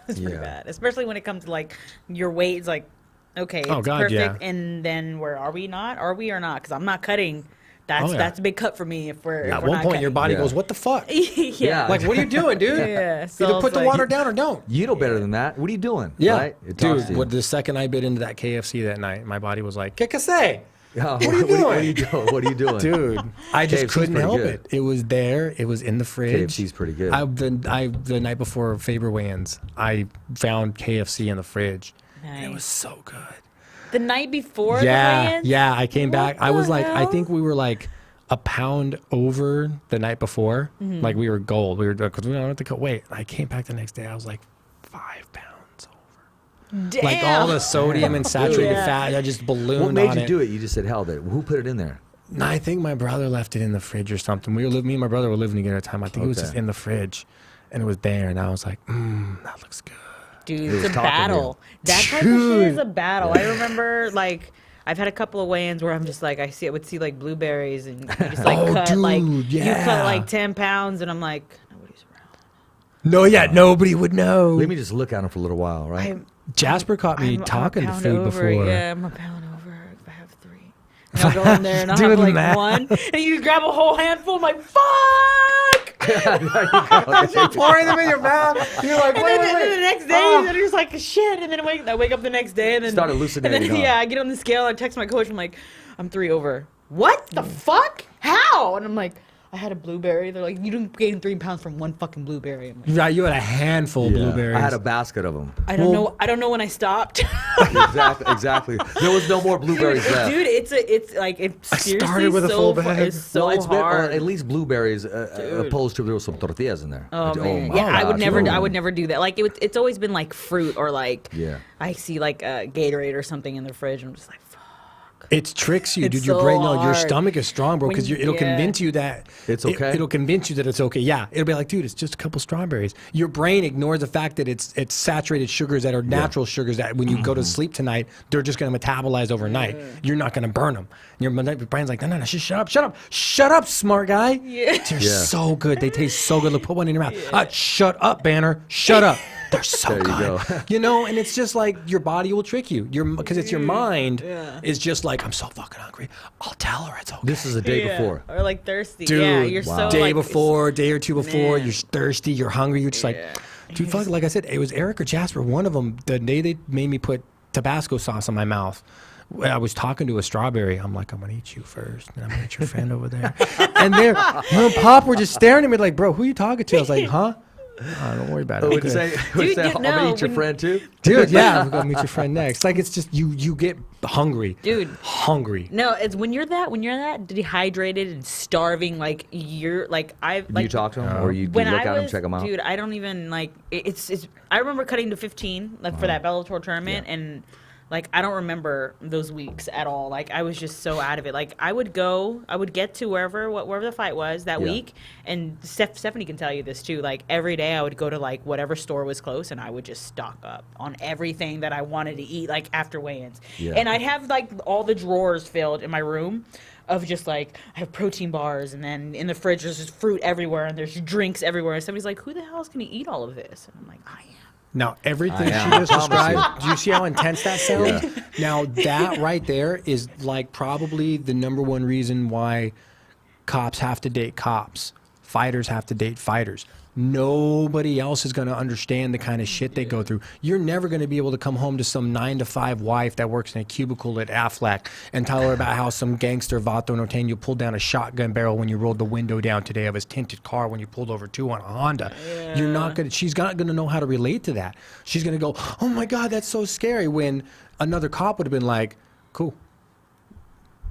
It's pretty bad, especially when it comes to like your weight. It's like, okay, it's perfect, and then where are we not? Are we or not? Because I'm not cutting. That's a big cut for me if we're at one point your body goes, what the fuck? Like, what are you doing, dude? So either put the water down or don't. You know better than that. What are you doing? Yeah, right? Dude. The second I bit into that KFC that night, my body was like, Kickass. What are you doing? What are you doing? Dude, I just KFC's couldn't help good. it. It was there. It was in the fridge. KFC's pretty good. The night before Faber weigh-ins, I found KFC in the fridge. Nice. It was so good. The night before the weigh-ins? Yeah, I came back. I was like, hell? I think we were like a pound over the night before. Like we were gold. We were, because we don't have to cut weight. I came back the next day. I was like 5 pounds over. Damn. Like all the sodium and saturated fat, I just ballooned on it. What made you do it? You just said, hell, who put it in there? No, I think my brother left it in the fridge or something. Me and my brother were living together at the time. I think it was just in the fridge, and it was there. And I was like, that looks good. Dude, it's a battle. That type of shit is a battle. I remember, like, I've had a couple of weigh-ins where I'm just like, I would see like blueberries, and you just like you cut like 10 pounds, and I'm like, nobody's around. Nobody would know. Let me just look at him for a little while, right? Jasper caught me talking to food before. Yeah, I'm a pound over. If I have 3. And I'll go in there and I'll have like math. 1. And you grab a whole handful. I'm like, fuck! You're pouring them in your mouth. You're like, and then the next day, you're just like, shit. And then I wake up the next day and then start hallucinating. And then, I get on the scale. I text my coach. I'm like, I'm 3 over. What the fuck? How? And I'm like, I had a blueberry. They're like, you didn't gain 3 pounds from 1 fucking blueberry. I'm like, right, you had a handful of blueberries. I had a basket of them. I don't know when I stopped. exactly. There was no more blueberries left. Dude, it's seriously started with a full bag. It's so hard. At least blueberries, opposed to there was some tortillas in there. Oh man, my I would gosh. never do that. Like it's always been like fruit or like Yeah. I see like Gatorade or something in the fridge. And I'm just like, fuck. It tricks you, It's dude. Your so brain, no, your hard. stomach is strong, bro, because it'll convince you that It's okay. It'll convince you that it's okay. Yeah, it'll be like, dude, it's just a couple strawberries. Your brain ignores the fact that it's saturated sugars that are natural sugars that when you go to sleep tonight, they're just going to metabolize overnight. You're not going to burn them. Your brain's like, no, just shut up, smart guy. Yeah. They're so good. They taste so good. Look, put one in your mouth. Shut up, Banner. Shut up. They're so There you good. go. You know, and it's just like your body will trick you. Because it's your mind is just like, I'm so fucking hungry. I'll tell her it's okay. This is the day before. Or like thirsty. Dude, yeah, you're so day like, before, day or two before, Man. you're thirsty, you're hungry, you're just like, dude, fuck, like I said, it was Eric or Jasper, one of them, the day they made me put Tabasco sauce in my mouth. I was talking to a strawberry. I'm like, I'm going to eat you first, and I'm going to eat your friend over there. And her and Pop were just staring at me like, bro, who you talking to? I was like, huh? Oh, don't worry about it. Would Okay. say, Dude, I'm gonna eat your friend too. Dude, yeah, we're going to meet your friend next. Like, it's just, you get hungry. Dude. Hungry. No, it's when you're that dehydrated and starving, like you're like You talk to him, or you when look I at was, him, check him out. Dude, I don't even like it's. I remember cutting to 15 like for that Bellator tournament, and like I don't remember those weeks at all. Like I was just so out of it. Like I would get to wherever the fight was that week, and Stephanie can tell you this too. Like every day I would go to like whatever store was close, and I would just stock up on everything that I wanted to eat like after weigh-ins. Yeah. And I'd have like all the drawers filled in my room of just like I have protein bars, and then in the fridge there's just fruit everywhere, and there's drinks everywhere. And somebody's like, "Who the hell is going to eat all of this?" And I'm like, "I am." Now, everything I she am. just I promise described, do you see how intense that sounds? Now, that right there is like probably the number one reason why cops have to date cops. Fighters have to date fighters. Nobody else is going to understand the kind of shit they go through. You're never going to be able to come home to some 9-to-5 wife that works in a cubicle at Aflac and tell her about how some gangster Vato Norteño you pulled down a shotgun barrel when you rolled the window down today of his tinted car when you pulled over 2 on a Honda. You're not going to, she's not going to know how to relate to that. She's going to go, oh my God, that's so scary, when another cop would have been like, cool.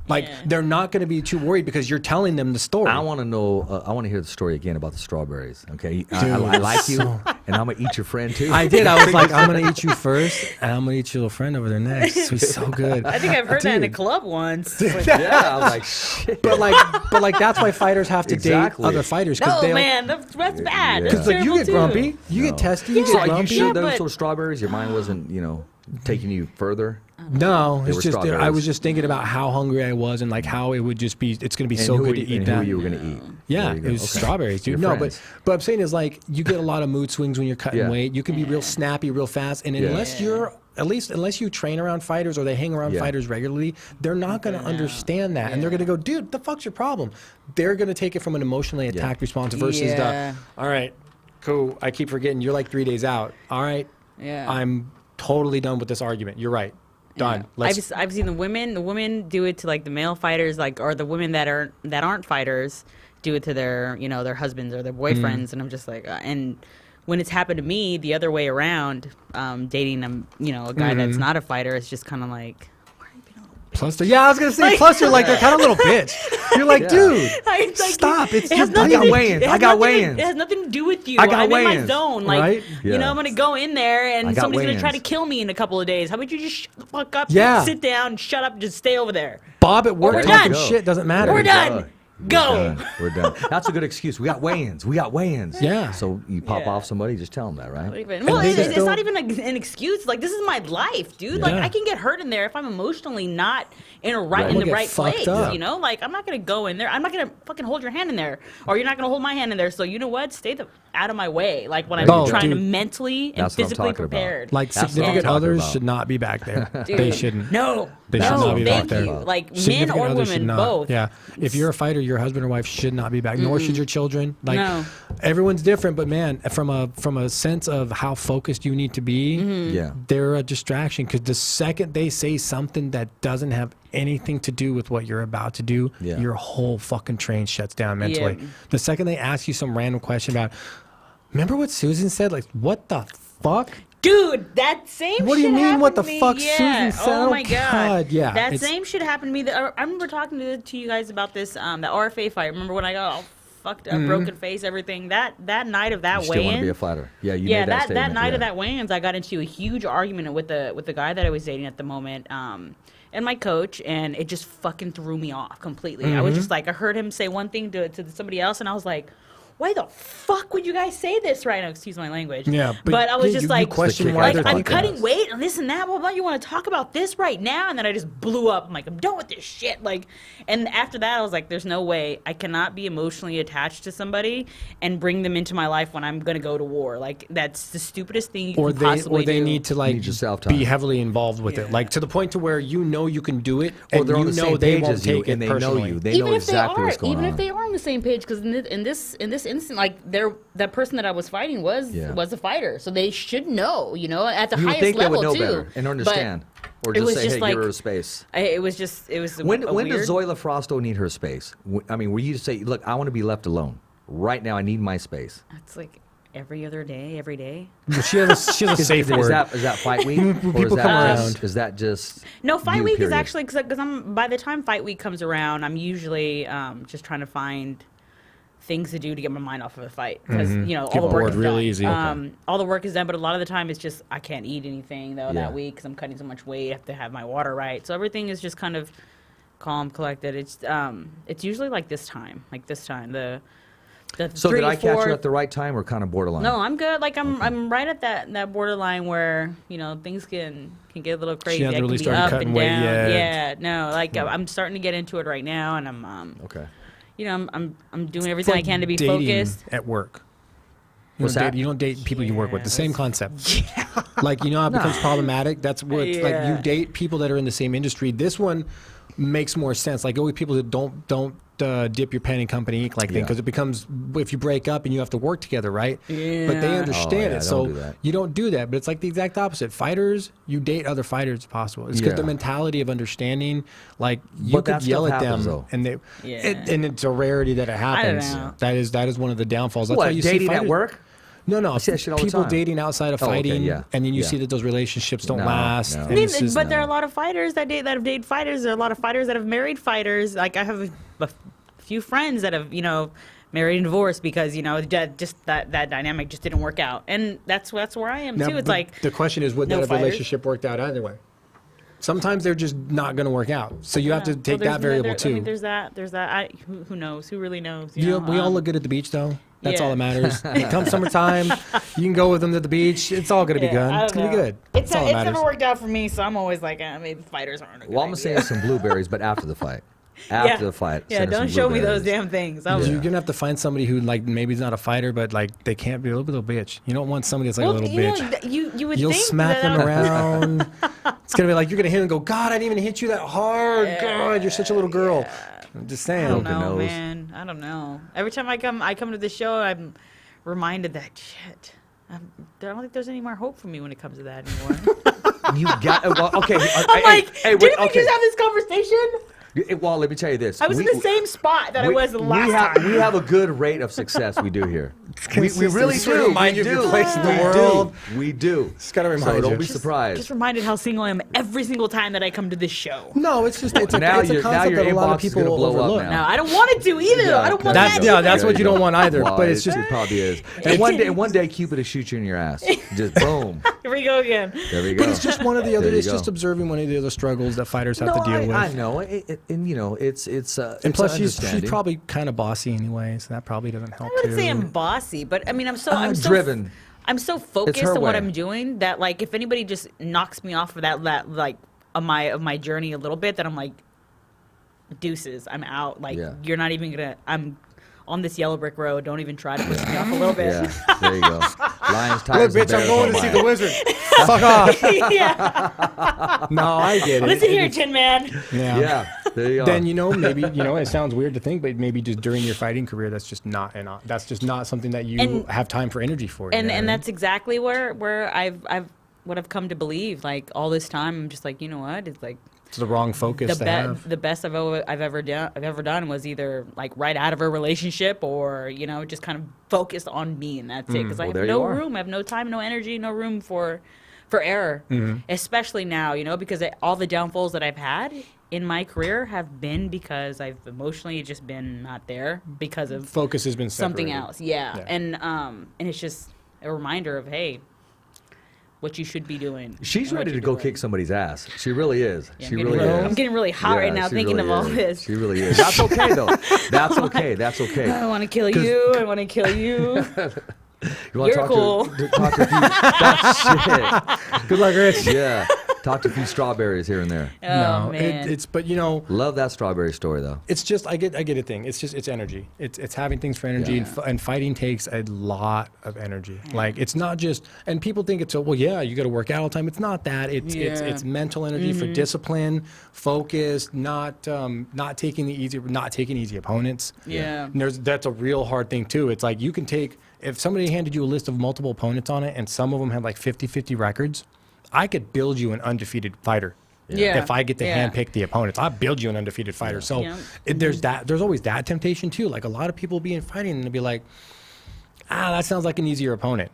Like, they're not going to be too worried because you're telling them the story. I want to know. I want to hear the story again about the strawberries. Okay, I like you, and I'm gonna eat your friend too. I did. I was like, I'm going to eat you first, and I'm going to eat your little friend over there next. It was so good. I think I've heard that in a club once. Like, Yeah, I was like, shit. But like that's why fighters have to Exactly. date other fighters. no, they man, that's bad. Yeah. That's Because like, you terrible, get too. grumpy, you get testy, you So get are you grumpy. sure Yeah, those but- were strawberries? Your mind wasn't, taking you further. No, They it's were just I strawberries. was just thinking about how hungry I was and like how it would just be. It's going to be And so who good were to you- eat and that. who you were gonna eat? Yeah, There you it go. was Okay. strawberries, dude. Your No, friends. but I'm saying is like you get a lot of mood swings when you're cutting Yeah. weight. You can be real snappy, real fast, and unless you're unless you train around fighters or they hang around fighters regularly, they're not going to understand that, and they're going to go, dude, the fuck's your problem? They're going to take it from an emotionally attacked response versus the, all right, cool. I keep forgetting you're like 3 days out. All right, I'm totally done with this argument. You're right. Done. Let's I've seen the women do it to like the male fighters, like, or the women that aren't fighters do it to their their husbands or their boyfriends, and I'm just like, and when it's happened to me the other way around, dating a guy that's not a fighter, it's just kind of like, where have you been all Plus, I was gonna say, plus you're like, they're kind of little bitch. You're like, dude, It's like, stop. It's it has just, I nothing got to- weigh-ins. it has I got nothing to- weigh-ins. It has nothing to do with you. I got I'm in my weigh-ins. zone. Like, Right? I'm gonna go in there I and got somebody's gonna try to weigh-ins. kill me in a couple of days. How about you just shut the fuck up? Yeah. Sit down. Shut up. And just stay over there. Bob at work we're talking done. shit doesn't matter. We're done. Go. We're done. That's a good excuse. We got weigh-ins. Yeah. So you pop off somebody, just tell them that, right? Well, they it's just not don't- even an excuse. Like, this is my life, dude. Like, Yeah. I can get hurt in there if I'm emotionally not in Right. in We'll the get right fucked place. up. Like, I'm not gonna go in there. I'm not gonna fucking hold your hand in there, or you're not gonna hold my hand in there. So you know what? Stay out of my way. Like when I'm Oh, trying to dude. mentally and That's what I'm physically talking about. prepared. Like That's what I'm significant talking others about. should not be back there. Dude, They shouldn't. No. They should not be back thank there. you. Like men Significant or others should women, not. both. Yeah. If you're a fighter, your husband or wife should not be back. Nor should your children. Like No. everyone's different, but man, from a sense of how focused you need to be, Yeah. they're a distraction. Because the second they say something that doesn't have anything to do with what you're about to do, Yeah. your whole fucking train shuts down mentally. Yeah. The second they ask you some random question about, remember what Susan said? Like, what the fuck? Dude, that same What do you shit mean, happened what the to me. fuck, Yeah. Susan said? Oh my Oh, god. God, yeah, That it's- same shit happened to me. I remember talking to you guys about this, that RFA fight. Remember when I got all fucked up, broken face, everything? That night of that You still want to be weigh-in. a fighter. Yeah, you Yeah, made that that statement. night yeah. of that weigh-ins, I got into a huge argument with the guy that I was dating at the moment. and my coach, and it just fucking threw me off completely. I was just like, I heard him say one thing to somebody else, and I was like, why the fuck would you guys say this right now? Excuse my language. Yeah, but I was just like, question why they're I'm thinking cutting this. weight and this and that. Blah blah. You want to talk about this right now? And then I just blew up. I'm like, I'm done with this shit. Like, and after that, I was like, there's no way I cannot be emotionally attached to somebody and bring them into my life when I'm gonna go to war. Like, that's the stupidest thing you can possibly do. Or they need to like Need yourself time. be heavily involved with it, like to the point to where you know you can do it, Or and they're on you the know same they page won't as you, take it and they know personally. you. They know exactly what's going on. Even if they are on the same page, because in this instant, like that person that I was fighting was a fighter, so they should know, at the You would highest think they level would know too, better and understand, or it just was say, just "Hey, like, give her space." It was When weird. does Zoila Frosto need her space? I mean, were you to say, "Look, I want to be left alone right now. I need my space." It's like every other day, every day. She has a safe word. Is that fight week? Or People come around. Is that just No, fight you, week period? is actually because by the time fight week comes around, I'm usually just trying to find things to do to get my mind off of a fight, because all the work bored is real done. easy. All the work is done, but a lot of the time it's just I can't eat anything though Yeah. that week because I'm cutting so much weight. I have to have my water right, so everything is just kind of calm, collected. It's usually like this time. The So 3 did to I catch 4 you at the right time, or kind of borderline? No, I'm good. Like I'm right at that borderline where things can get a little crazy. hasn't I can really be started up cutting and weight down. yet. Yeah, no, like I'm starting to get into it right now, and I'm Okay. I'm doing everything I can to be dating focused. at work. What's that? You don't date people you work with. The same concept. Like, how it becomes problematic? That's where it's like you date people that are in the same industry. This one makes more sense. Like, always people that don't dip your pen in company ink like thing, because it becomes, if you break up and you have to work together, right? Yeah. But they understand yeah, it. don't So do that. you don't do that. But it's like the exact opposite. Fighters, you date other fighters if possible. It's because Yeah. the mentality of understanding, like, you But could that yell stuff at them happens, though. and they, Yeah. and it's a rarity that it happens. know. That is one of the downfalls. That's why What, you see dating at fighters- work? No. see that shit all the People time. dating outside of Oh, okay, fighting, yeah. and then you Yeah. see that those relationships don't No, last. no. And it's just- But there are a lot of fighters that have dated fighters. There are a lot of fighters that have married fighters. Like I have a few friends that have married and divorced because that dynamic just didn't work out, and that's where I am Now, too. It's but like the question is, would no that have fighters. relationship worked out either way? Sometimes they're just not going to work out, so you have to Yeah. take Well, that variable I too. mean, there's that. Who knows? Who really knows? We all look good at the beach, though. That's all that yeah. matters. Come summertime, you can go with them to the beach. It's all going to be good. I It's don't going to be know. good. It's That's all that never matters. worked out for me, so I'm always like, maybe fighters aren't a good Well, I'm gonna idea. say some blueberries, but after the fight. After the fight. Yeah, send her don't some show me those blueberries. damn things. You're going to have to find somebody who, like, maybe is not a fighter, but, like, they can't be a little bitch. You don't want somebody that's like a little bitch. You would You'll think smack that them around. It's going to be like, you're going to hit him and go, God, I didn't even hit you that hard. God, you're such a little girl. I'm just saying. I don't Broken know, nose. man. I don't know. Every time I come to the show, I'm reminded that shit. I don't think there's any more hope for me when it comes to that anymore. You got well, okay. I'm like, didn't we just have this conversation? Well, let me tell you this. I was in the same spot that I was the last time. We have a good rate of success. We do here. we really Consistency. do. Remind We you of your do. place in the We world. do. We do. Just gotta remind so you. don't be surprised. Just reminded how single I am every single time that I come to this show. No, it's just it's a Now concept your that a lot of inbox is people gonna blow up overlook. now. No, I don't want it to either. Yeah, I don't want That's that. that's what you don't want either. Well, But it's just it probably is. And one day Cupid will shoot you in your ass. Just boom. Here we go again. There we go. But it's just one of the other. There you It's just go. observing one of the other struggles that fighters have to deal with. I know, and it's And plus, she's understanding. probably kind of bossy anyway, so that probably doesn't help I wouldn't too. say I'm bossy, but I mean, I'm so driven. I'm so focused her on what way. I'm doing that like if anybody just knocks me off of that like of my journey a little bit, then I'm like deuces. I'm out. Like Yeah. you're not even gonna. I'm on this yellow brick road. Don't even try to push me off a little bit. Yeah, there you go. Lions, Look, tigers, and bitch, I'm bears going don't to see mind. the wizard. Fuck off. yeah. No, I get it. Listen here, Tin Man. Yeah. Yeah, there you go. Then maybe it sounds weird to think, but maybe just during your fighting career, that's just not something that you And- have time for energy for. And you know what I and mean? that's exactly where I've come to believe. Like all this time, I'm just like, you know what? It's like it's the wrong focus to have. the best I've ever done was either like right out of a relationship or just kind of focused on me, and that's it. Because I Well, have there no you are. room, I have no time, no energy, no room for error. Especially now, because all the downfalls that I've had in my career have been because I've emotionally just been not there because of Focus has been something separated. else. Yeah. And it's just a reminder of, hey, what you should be doing. She's and what ready to you're go doing. kick somebody's ass. She really is. Yeah, She I'm really getting, is. I'm getting really hot right now she thinking really of all is. this. She really is. That's okay though. That's okay. That's okay. I want to kill you. I want to kill you. You want to You're talk cool. talk to a few, that's shit. Good luck, Rich. Yeah. Talk to a few strawberries here and there. Oh, No, man. it's but you know, Love that strawberry story though. it's just I get a thing. It's energy. It's having things for energy, Yeah. and fighting takes a lot of energy. Like it's not just, and people think it's well, yeah, you got to work out all the time. It's not that. It's mental energy for discipline, focus, not taking easy opponents. Yeah. And that's a real hard thing too. It's like you can take, if somebody handed you a list of multiple opponents on it and some of them had like 50-50 records, I could build you an undefeated fighter. Yeah. If I get to Yeah. handpick the opponents, I'll build you an undefeated fighter. So Yeah. there's always that temptation too. Like a lot of people be in fighting and they'll be like, that sounds like an easier opponent.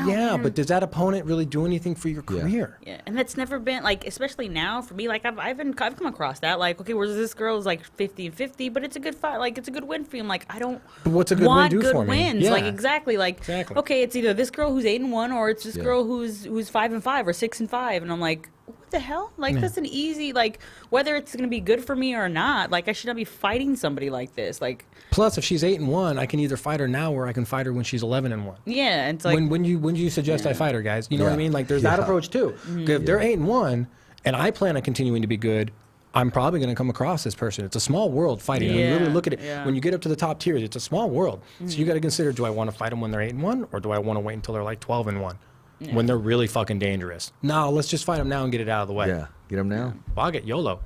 Yeah, but does that opponent really do anything for your career? Yeah, and that's never been like, especially now for me. Like I've come across that. Like, okay, whereas this girl's like 50-50, but it's a good fight. Like it's a good win for you. I'm like, I don't. But what's a good win want do good for me? wins. Yeah. Like exactly. Like Exactly. okay, it's either this girl who's 8-1 or it's this Yeah. girl who's 5-5 or 6-5, and I'm like, what the hell? Like that's an easy, like whether it's gonna be good for me or not. Like I should not be fighting somebody like this. Like Plus, if she's 8-1, I can either fight her now or I can fight her when she's 11-1. yeah, it's like When you suggest I fight her, guys, you know what I Yeah. mean? Like there's that Yeah. approach too. 'Cause if they're 8-1 and I plan on continuing to be good, I'm probably going to come across this person. It's a small world fighting. When you really Yeah, look at it, yeah. when you get up to the top tiers, it's a small world. So you got to consider: do I want to fight them when they're 8-1, or do I want to wait until they're like 12-1, when they're really fucking dangerous? No, let's just fight them now and get it out of the way. Yeah. Get them now. Well, I'll get YOLO.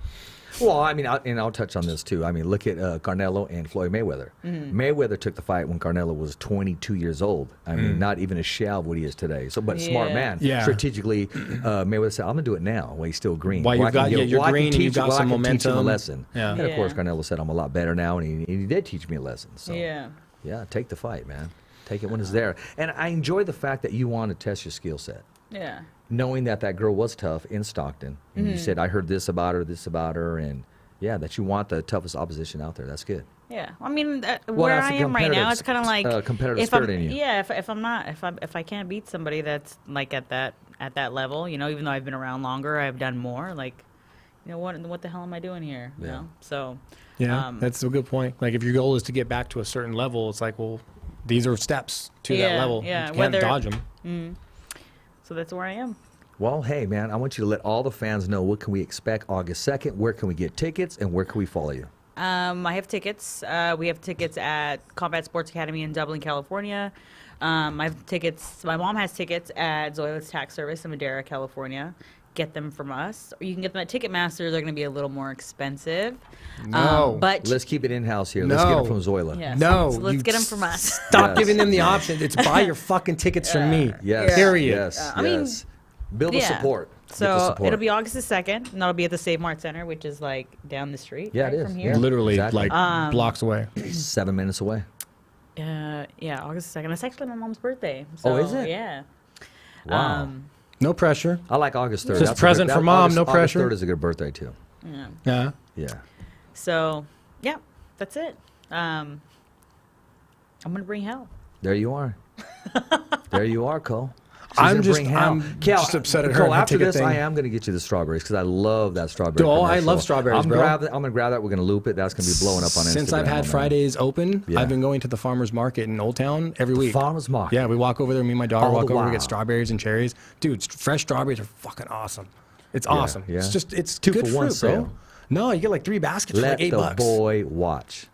Well, I mean, I'll touch on this too. I mean, look at Canelo and Floyd Mayweather. Mayweather took the fight when Canelo was 22 years old. I mean, not even a shell of what he is today. So, but smart Yeah. man. Yeah. Strategically, Mayweather said, "I'm gonna do it now while he's still green. While you've I can got- give- yeah, you're while I can green and teach you've got while I some can teach him a momentum." lesson." Yeah. And of course, Yeah. Canelo said, "I'm a lot better now," and he did teach me a lesson. So, yeah. take the fight, man. Take it when it's there. And I enjoy the fact that you want to test your skill set. Yeah. Knowing that girl was tough in Stockton, and you said, "I heard this about her," and yeah, that you want the toughest opposition out there. That's good. Yeah, I mean, where that's I the am right now, competitive it's kind of like competitive if spirit I'm, in you. yeah, if I can't beat somebody that's like at that level, you know, even though I've been around longer, I've done more. Like, you know, what the hell am I doing here? You Yeah. know, so Yeah, that's a good point. Like if your goal is to get back to a certain level, it's like, well, these are steps to that level. yeah, You can't whether- dodge them. so that's where I am. Well, hey, man, I want you to let all the fans know what can we expect August 2nd, where can we get tickets, and where can we follow you? I have tickets. We have tickets at Combat Sports Academy in Dublin, California. I have tickets. My mom has tickets at Zoila's Tax Service in Madera, California. Get them from us. Or you can get them at Ticketmaster. They're going to be a little more expensive. No. But Let's keep it in-house here. Let's get No. it from Zoila. yeah, No, so let's you get them from us. Stop Yes. giving them the option. It's buy your fucking tickets from me. Yes. Period. Yes. I mean, yes. Build the yeah. support. Get the So support. it'll be August the 2nd, and that'll be at the Save Mart Center, which is like down the street. Yeah, right, it is. From here. Yeah. Literally, Exactly. like blocks away. 7 minutes away. Yeah, August the 2nd. It's actually my mom's birthday. So, Oh, is it? Yeah. Wow. No pressure. I like August 3rd. Just That's a present good- for that- mom, August, no August pressure. 3rd is a good birthday, too. Yeah. Yeah. Yeah. So, yeah, that's it. I'm gonna bring hell. There you are. There you are, Cole. She's I'm gonna just- bring hell. I'm Cal, just upset at her Cole, and her after ticket this, thing. I am going to get you the strawberries because I love that strawberry. Oh, I commercial. love strawberries, I'm bro. I'm going to grab that. We're going to loop it. That's going to be blowing up on Instagram. Since I've had man. Fridays open, Yeah. I've been going to the farmer's market in Old Town every week. Farmers Market. Yeah, we walk over there. Me and my daughter All walk the over, we while. get strawberries and cherries. Dude, fresh strawberries are fucking awesome. It's awesome. yeah. It's 2 good for 1 fruit, sale. bro. No, you get like 3 baskets Let for like the $8. boy watch.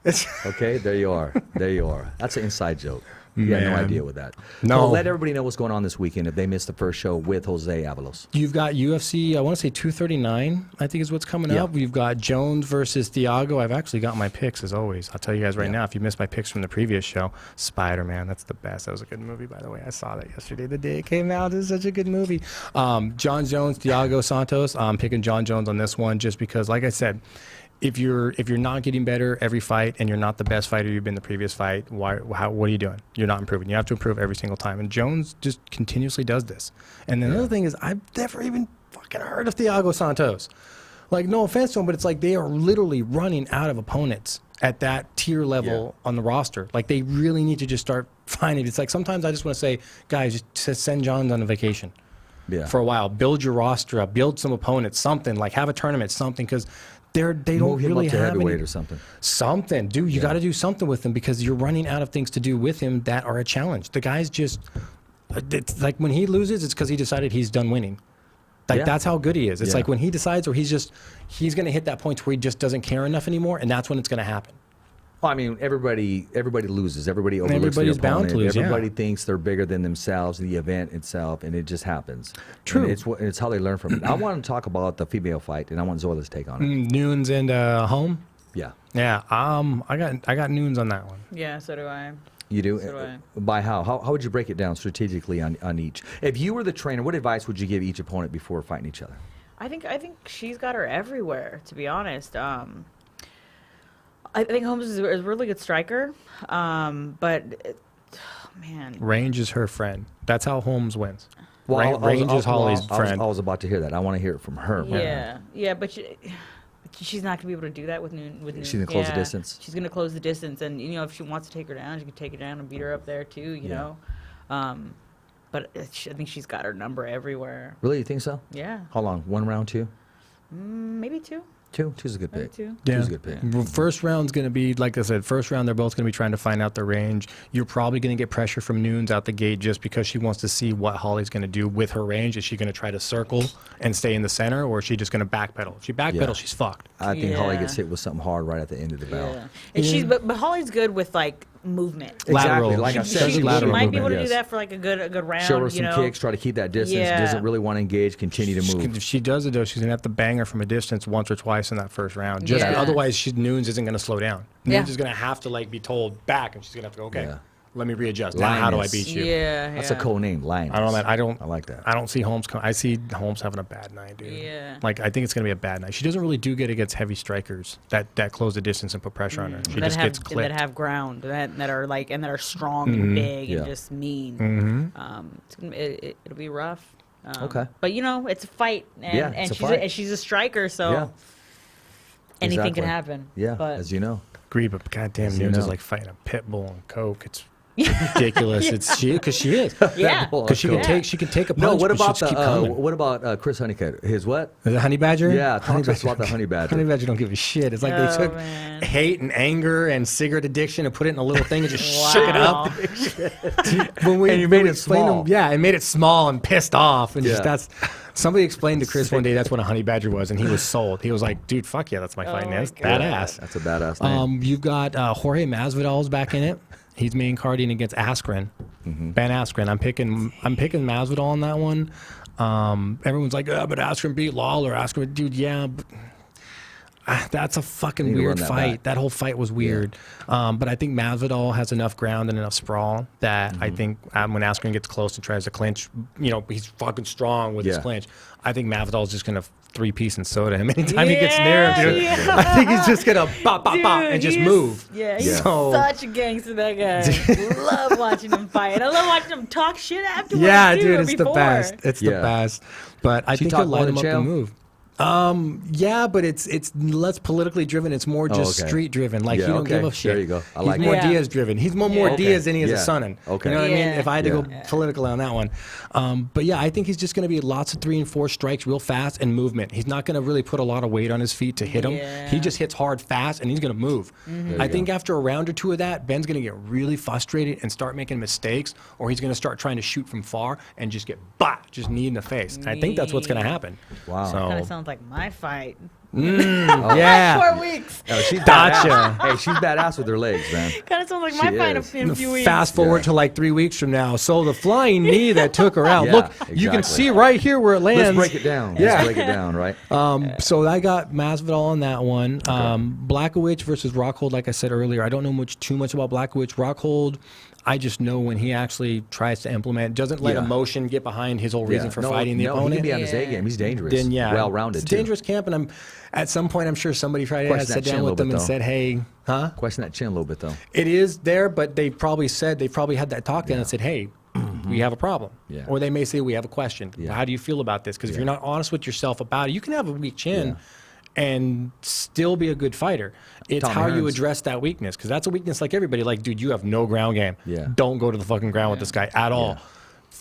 Okay, there you are. There you are. That's an inside joke. You had no Man. idea with that. No. Well, let everybody know what's going on this weekend if they missed the first show with Jose Avalos. You've got UFC, I want to say 239, I think is what's coming Yeah. up. We've got Jones versus Thiago. I've actually got my picks, as always. I'll tell you guys right Yeah. now, if you missed my picks from the previous show, Spider-Man, that's the best. That was a good movie, by the way. I saw that yesterday, the day it came out. This is such a good movie. John Jones, Thiago Santos. I'm picking John Jones on this one just because, like I said, if you're not getting better every fight and you're not the best fighter you've been the previous fight, what are you doing? You're not improving. You have to improve every single time. And Jones just continuously does this. And the other thing is, I've never even fucking heard of Thiago Santos. Like, no offense to him, but it's like they are literally running out of opponents at that tier level on the roster. Like, they really need to just start finding. It's like sometimes I just want to say, guys, just send John on a vacation. for a while. Build your roster up. Build some opponents. Something like have a tournament. Something because they don't really have heavyweight or something. Something, dude. You got to do something with him because you're running out of things to do with him that are a challenge. The guy's just. It's like when he loses, it's because he decided he's done winning. Like that's how good he is. It's like when he decides, or he's going to hit that point where he just doesn't care enough anymore, and that's when it's going to happen. Well, I mean, everybody loses. Everybody overlooks Everybody's their opponent. bound to lose. Everybody thinks they're bigger than themselves, the event itself, and it just happens. True. And it's how they learn from it. I want to talk about the female fight, and I want Zoila's take on it. Nunes and Home. Yeah. Yeah. I got Nunes on that one. Yeah, so do I. You do? So do I. By how? How would you break it down strategically on each? If you were the trainer, what advice would you give each opponent before fighting each other? I think she's got her everywhere, to be honest. I think Holmes is a really good striker, but man, range is her friend. That's how Holmes wins. Well, range is Holly's friend. I was about to hear that. I want to hear it from her. Yeah, but she's not gonna be able to do that with Noon. She's gonna close the distance. She's gonna close the distance, and if she wants to take her down, she can take her down and beat her up there too. You know, but I think she's got her number everywhere. Really, you think so? Yeah. How long? 1 round, 2? Maybe 2. Two's a good pick. Two's a good pick. Well, first round's going to be, like I said, first round they're both going to be trying to find out the range. You're probably going to get pressure from Nunes out the gate just because she wants to see what Holly's going to do with her range. Is she going to try to circle and stay in the center, or is she just going to backpedal? If she backpedals, she's fucked. I think Holly gets hit with something hard right at the end of the bell. Yeah. And but Holly's good with like movement. Lateral. Exactly. Like I said, she lateral might be able to movement, do that for like a good round. Show her some kicks, try to keep that distance. Yeah. Doesn't really want to engage, continue to move. If she does it, though, she's going to have to bang her from a distance once or twice in that first round. Just otherwise, Nunes isn't going to slow down. Nunes is going to have to like be told back, and she's going to have to go, okay, let me readjust. Now, how do I beat you? Yeah, That's a cool name, Lioness. I don't know. I like that. I don't see Holmes. I see Holmes having a bad night, dude. Yeah. Like I think it's gonna be a bad night. She doesn't really do good against heavy strikers that close the distance and put pressure on her. She just gets clipped. That have ground, that are like, and that are strong and big and just mean. It'll be rough. Okay. But it's a fight, and she's a striker, so anything can happen. Yeah, but as you know. Agree, but goddamn, Nunes is like fighting a pit bull and coke. It's ridiculous. Because she is. Yeah. Because she can take a punch. No, what but about Chris Honeycutt? His what? The honey badger? Yeah, talk to us about the honey badger. Honey badger don't give a shit. It's like they took hate and anger and cigarette addiction and put it in a little thing and just shook it up. And you made it small. It made it small and pissed off. And just somebody explained to Chris one day that's what a honey badger was, and he was sold. He was like, dude, fuck yeah, that's my fighting name. Badass. That's a badass name. You've got Jorge Masvidal's back in it. He's main carding against Askren, Ben Askren. I'm picking Masvidal on that one. Everyone's like, but Askren beat Lawler. Askren, dude, but that's a fucking weird fight. That whole fight was weird. But I think Masvidal has enough ground and enough sprawl that I think when Askren gets close and tries to clinch, he's fucking strong with his clinch. I think Masvidal's just gonna 3-piece and soda him anytime he gets near him, dude. I think he's just gonna bop and just move. Yeah, he's such a gangster, that guy. Love watching him fight. I love watching him talk shit afterwards. Yeah, dude, it's the best. It's the best. But I think he'll light him up and move. But it's less politically driven. It's more just street driven. Like he don't give a shit. There you go. I like He's more Diaz driven. He's more Diaz than he is a Sonnen. Okay. You know what I mean? If I had to go political on that one. But I think he's just going to be lots of 3 and 4 strikes real fast and movement. He's not going to really put a lot of weight on his feet to hit him. He just hits hard fast and he's going to move. I think after a round or 2 of that, Ben's going to get really frustrated and start making mistakes, or he's going to start trying to shoot from far and just get just knee in the face. And I think that's what's going to happen. Wow. So, kind of sounds like my fight. 4 weeks. Oh, she's Gotcha. badass. Hey, she's badass with her legs, man. Kind of sounds like my fight in a few weeks. Fast forward to like 3 weeks from now. So the flying knee that took her out. Look, you can see right here where it lands. Let's break it down. Let's break it down, right? So I got Masvidal on that one. Blachowicz versus Rockhold, like I said earlier. I don't know too much about Blachowicz. Rockhold, I just know when he actually tries to implement, doesn't let emotion get behind his whole reason for fighting the opponent. He can be on his A game. He's dangerous. Then well-rounded it's a dangerous camp, and at some point I'm sure somebody tried to sit down with them and said, "Hey, Question that chin a little bit though. It is there, but they probably had that talk then and said, "Hey, we have a problem," or they may say, "We have a question. How do you feel about this?" Because if you're not honest with yourself about it, you can have a weak chin. And still be a good fighter. It's how you address that weakness, because that's a weakness like everybody. Like, dude, you have no ground game. Don't go to the fucking ground with this guy at all.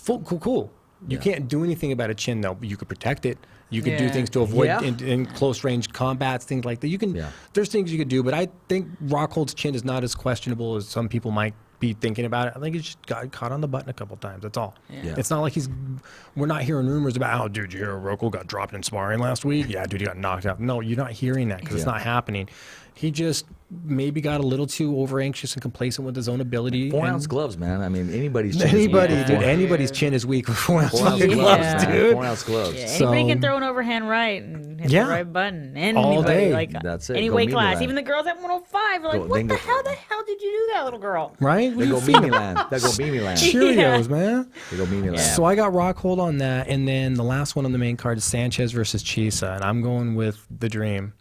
Cool. You can't do anything about a chin, though. But you could protect it. You could do things to avoid in close range combats, things like that. You can. There's things you could do, but I think Rockhold's chin is not as questionable as some people might be thinking about it. I think he just got caught on the button a couple times. That's all. It's not like we're not hearing rumors about, oh, dude, you hear Rockhold got dropped in sparring last week? Yeah, dude, he got knocked out. No, you're not hearing that because it's not happening. He just maybe got a little too over anxious and complacent with his own ability. 4-ounce gloves, man. I mean, anybody's chin anybody's chin is weak with 4-ounce gloves, dude. 4-ounce gloves. Yeah, anybody can throw an overhand right and hit the right button. Anybody, all day. like That's it. any Go weight Mimi class, land. even the girls at 105 are like, what the hell did you do that, little girl? Right? They go Mimi land. They go Mimi land. Cheerios, man. They go Mimi land. So I got Rockhold on that, and then the last one on the main card is Sanchez versus Chisa, and I'm going with the Dream.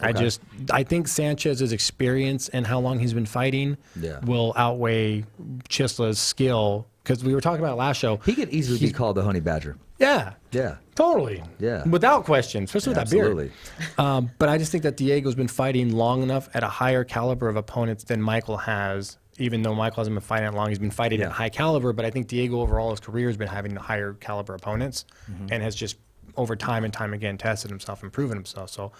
Okay. I think Sanchez's experience and how long he's been fighting will outweigh Chisla's skill. Because we were talking about it last show. He could easily be called the Honey Badger. Yeah. Yeah. Totally. Yeah. Without question, especially with that beard. Absolutely. But I just think that Diego's been fighting long enough at a higher caliber of opponents than Michael has. Even though Michael hasn't been fighting that long, he's been fighting at high caliber. But I think Diego overall his career has been having higher caliber opponents and has just over time and time again tested himself and proven himself. So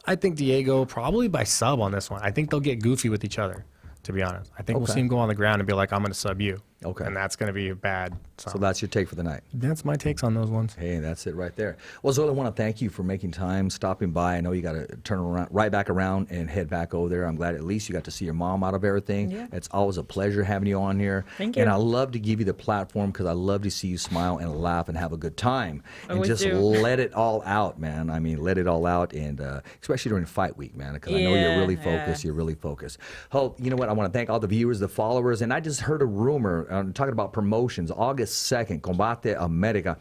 I think Diego probably by sub on this one. I think they'll get goofy with each other, to be honest. I think we'll see him go on the ground and be like, I'm going to sub you. Okay. And that's going to be a bad sub. So that's your take for the night. That's my takes on those ones. Hey, that's it right there. Well, Zoila, I want to thank you for making time, stopping by. I know you got to turn around, right back around and head back over there. I'm glad at least you got to see your mom out of everything. Yeah. It's always a pleasure having you on here. Thank you. And I love to give you the platform because I love to see you smile and laugh and have a good time. And Always just do. let it all out, man. I mean, let it all out, and especially during fight week, man, because I know you're really focused. You're really focused. Oh, you know what? I want to thank all the viewers, the followers, and I just heard a rumor talking about promotions. August 2nd, Combate America.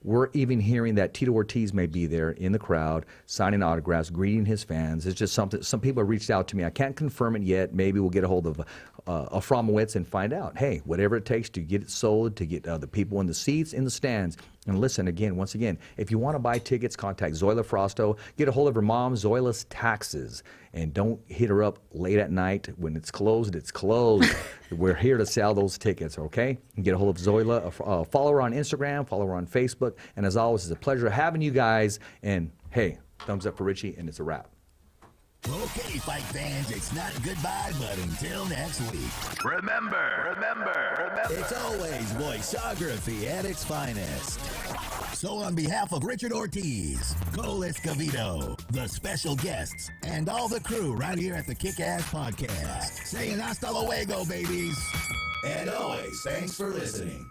We're even hearing that Tito Ortiz may be there in the crowd, signing autographs, greeting his fans. It's just something. Some people have reached out to me. I can't confirm it yet. Maybe we'll get a hold of Aframowitz and find out. Hey, whatever it takes to get it sold, to get the people in the seats, in the stands. And listen, once again, if you want to buy tickets, contact Zoila Frosto. Get a hold of her mom, Zoila's Taxes. And don't hit her up late at night. When it's closed, it's closed. We're here to sell those tickets, okay? You get a hold of Zoila. Follow her on Instagram, follow her on Facebook. And as always, it's a pleasure having you guys. And hey, thumbs up for Richie, and it's a wrap. Okay, fight fans, it's not goodbye, but until next week. Remember. It's always voiceography at its finest. So on behalf of Richard Ortiz, Cole Escovedo, the special guests, and all the crew right here at the Kickass Podcast, saying hasta luego, babies. And always, thanks for listening.